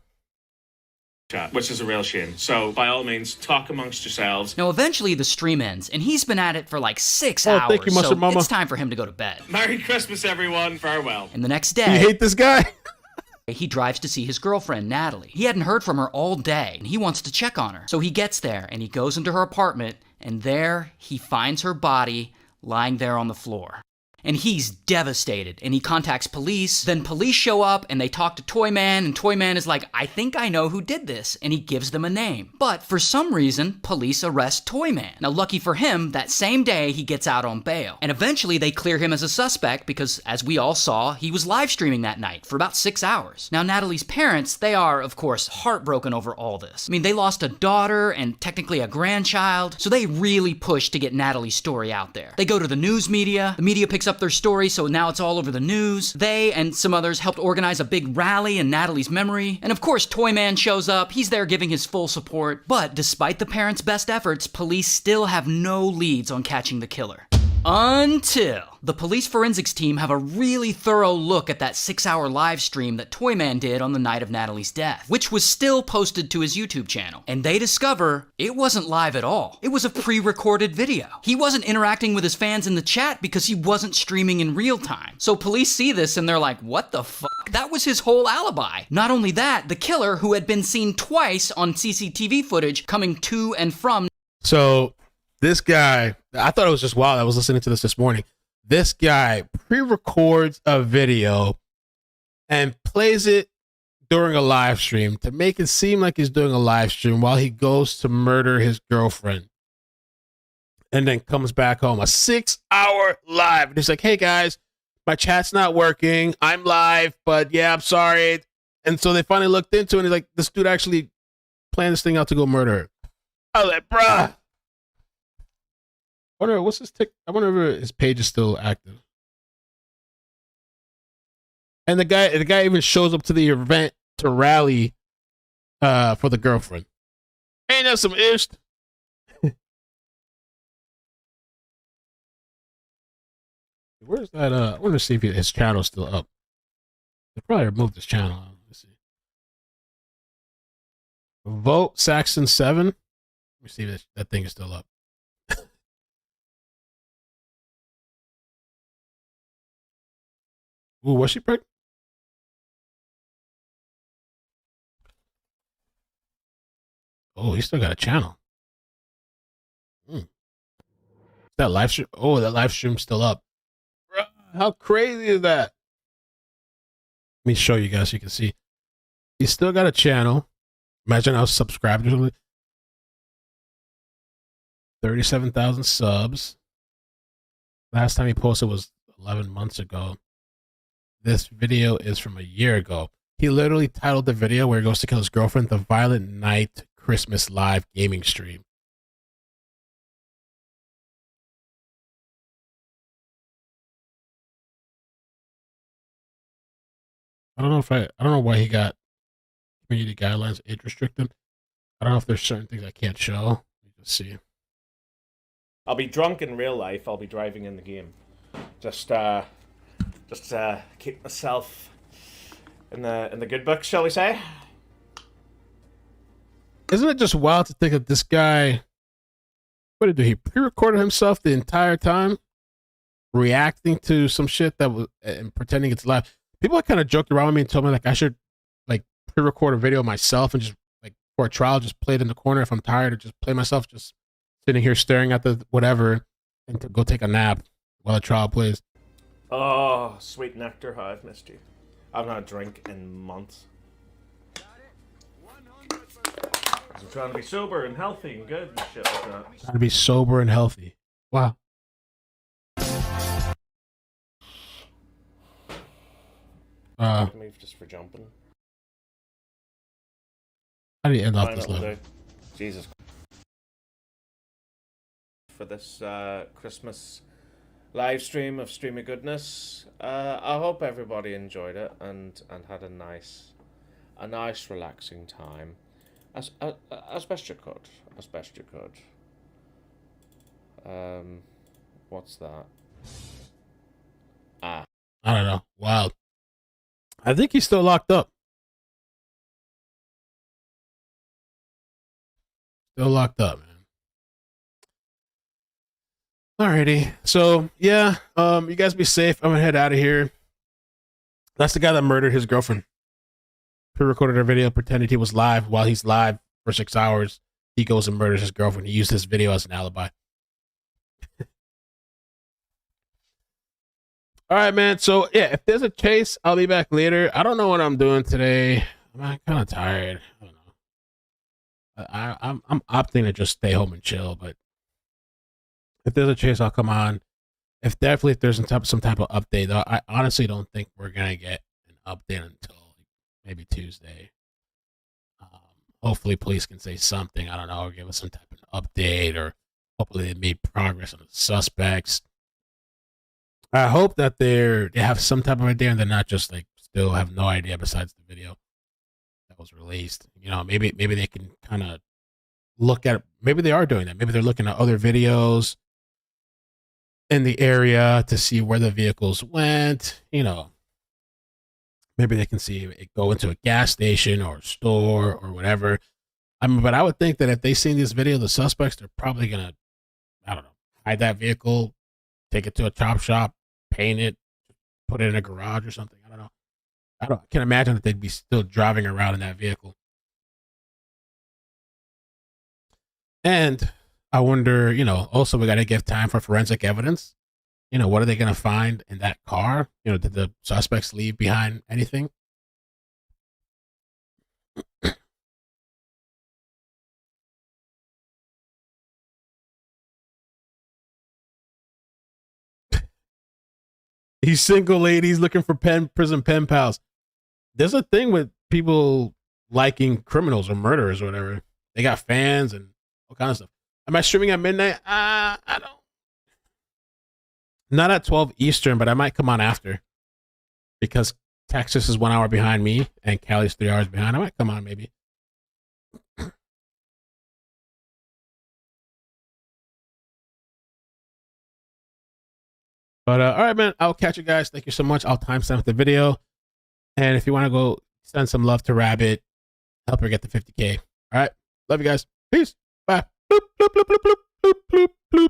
chat, which is a real shame. So by all means, talk amongst yourselves. Now, eventually the stream ends, and he's been at it for like 6 hours, thank you, Mustard so Mama. it's time for him to go to bed. Merry Christmas, everyone. Farewell. And the next day... You hate this guy? He drives to see his girlfriend, Natalie. He hadn't heard from her all day, and he wants to check on her. So he gets there, and he goes into her apartment, and there he finds her body lying there on the floor. And he's devastated, and he contacts police. Then police show up, and they talk to Toyman, and Toyman is like, I think I know who did this, and he gives them a name. But for some reason, police arrest Toyman. Now, lucky for him, that same day, he gets out on bail. And eventually, they clear him as a suspect because, as we all saw, he was live streaming that night for about 6 hours. Now, Natalie's parents, they are, of course, heartbroken over all this. I mean, they lost a daughter and technically a grandchild, so they really push to get Natalie's story out there. They go to the news media. The media picks up their story, so now it's all over the news. They and some others helped organize a big rally in Natalie's memory. And of course, Toyman shows up. He's there giving his full support. But despite the parents' best efforts, police still have no leads on catching the killer. Until the police forensics team have a really thorough look at that 6-hour live stream that Toyman did on the night of Natalie's death, which was still posted to his YouTube channel. And they discover it wasn't live at all. It was a pre-recorded video. He wasn't interacting with his fans in the chat because he wasn't streaming in real time. So police see this and they're like, what the fuck? That was his whole alibi. Not only that, the killer, who had been seen twice on CCTV footage coming to and from. So this guy, I thought it was just wild. I was listening to this morning. This guy pre-records a video and plays it during a live stream to make it seem like he's doing a live stream while he goes to murder his girlfriend. And then comes back home. A 6-hour live. And he's like, hey guys, my chat's not working. I'm live, but yeah, I'm sorry. And so they finally looked into it and he's like, this dude actually planned this thing out to go murder her. I was like, bruh. wonder what's his tick. I wonder if his page is still active. And the guy even shows up to the event to rally for the girlfriend. Ain't that some ish? Where's that? I want to see if his channel's still up. They probably removed his channel. Let's see. Vote Saxon 7. Let me see if that thing is still up. Ooh, was she pregnant? Oh, he still got a channel. That live stream. Oh, that live stream's still up. How crazy is that? Let me show you guys so you can see. He's still got a channel. Imagine how subscribers are. 37,000 subs. Last time he posted was 11 months ago. This video is from a year ago. He literally titled the video where he goes to kill his girlfriend, "The Violent Night Christmas Live Gaming Stream." I don't know why he got community guidelines age restricted. I don't know if there's certain things I can't show. Let me just see. I'll be drunk in real life. I'll be driving in the game. Just keep myself in the good books, shall we say? Isn't it just wild to think of this guy? What did he do? He pre-recorded himself the entire time, reacting to some shit that was and pretending it's live. People are kind of joked around with me and told me like I should like pre-record a video myself and just like for a trial, just play it in the corner if I'm tired, or just play myself just sitting here staring at the whatever and to go take a nap while the trial plays. Oh, sweet nectar, how I've missed you. I've not had a drink in months. I'm trying to be sober and healthy and good and shit like that. Trying to be sober and healthy. Wow. Move just for jumping. How do you end off this level? Jesus. For this Christmas live stream of Stream of Goodness. I hope everybody enjoyed it and had a nice relaxing time. As best you could. As best you could. What's that? I don't know. Wild. I think he's still locked up. Still locked up, man. Alrighty. So yeah, you guys be safe. I'm gonna head out of here. That's the guy that murdered his girlfriend. Pre-recorded a video, pretended he was live. While he's live for 6 hours, he goes and murders his girlfriend. He used this video as an alibi. All right, man. So yeah, if there's a chase, I'll be back later. I don't know what I'm doing today. I'm kind of tired. I don't know. I'm opting to just stay home and chill. But if there's a chase, I'll come on. If there's some type of update, though, I honestly don't think we're gonna get an update until maybe Tuesday. Hopefully, police can say something. I don't know, or give us some type of update, or hopefully they made progress on the suspects. I hope that they have some type of idea and they're not just like still have no idea besides the video that was released. You know, maybe they can kind of look at, maybe they are doing that. Maybe they're looking at other videos in the area to see where the vehicles went. You know, maybe they can see it go into a gas station or a store or whatever. But I would think that if they seen this video, the suspects, they're probably gonna, I don't know, hide that vehicle, take it to a chop shop, paint it, put it in a garage or something. I don't know. I can't imagine that they'd be still driving around in that vehicle. And I wonder, you know, also we got to give time for forensic evidence. You know, what are they going to find in that car? You know, did the suspects leave behind anything? He's single, ladies looking for prison pen pals. There's a thing with people liking criminals or murderers or whatever. They got fans and all kinds of stuff. Am I streaming at midnight? I Not at 12 Eastern, but I might come on after. Because Texas is 1 hour behind me and Cali's 3 hours behind. I might come on maybe. But all right, man. I'll catch you guys. Thank you so much. I'll timestamp the video. And if you want to go send some love to Rabbit, help her get to 50K. All right. Love you guys. Peace. Bye. Bloop, bloop, bloop, bloop, bloop, bloop, bloop.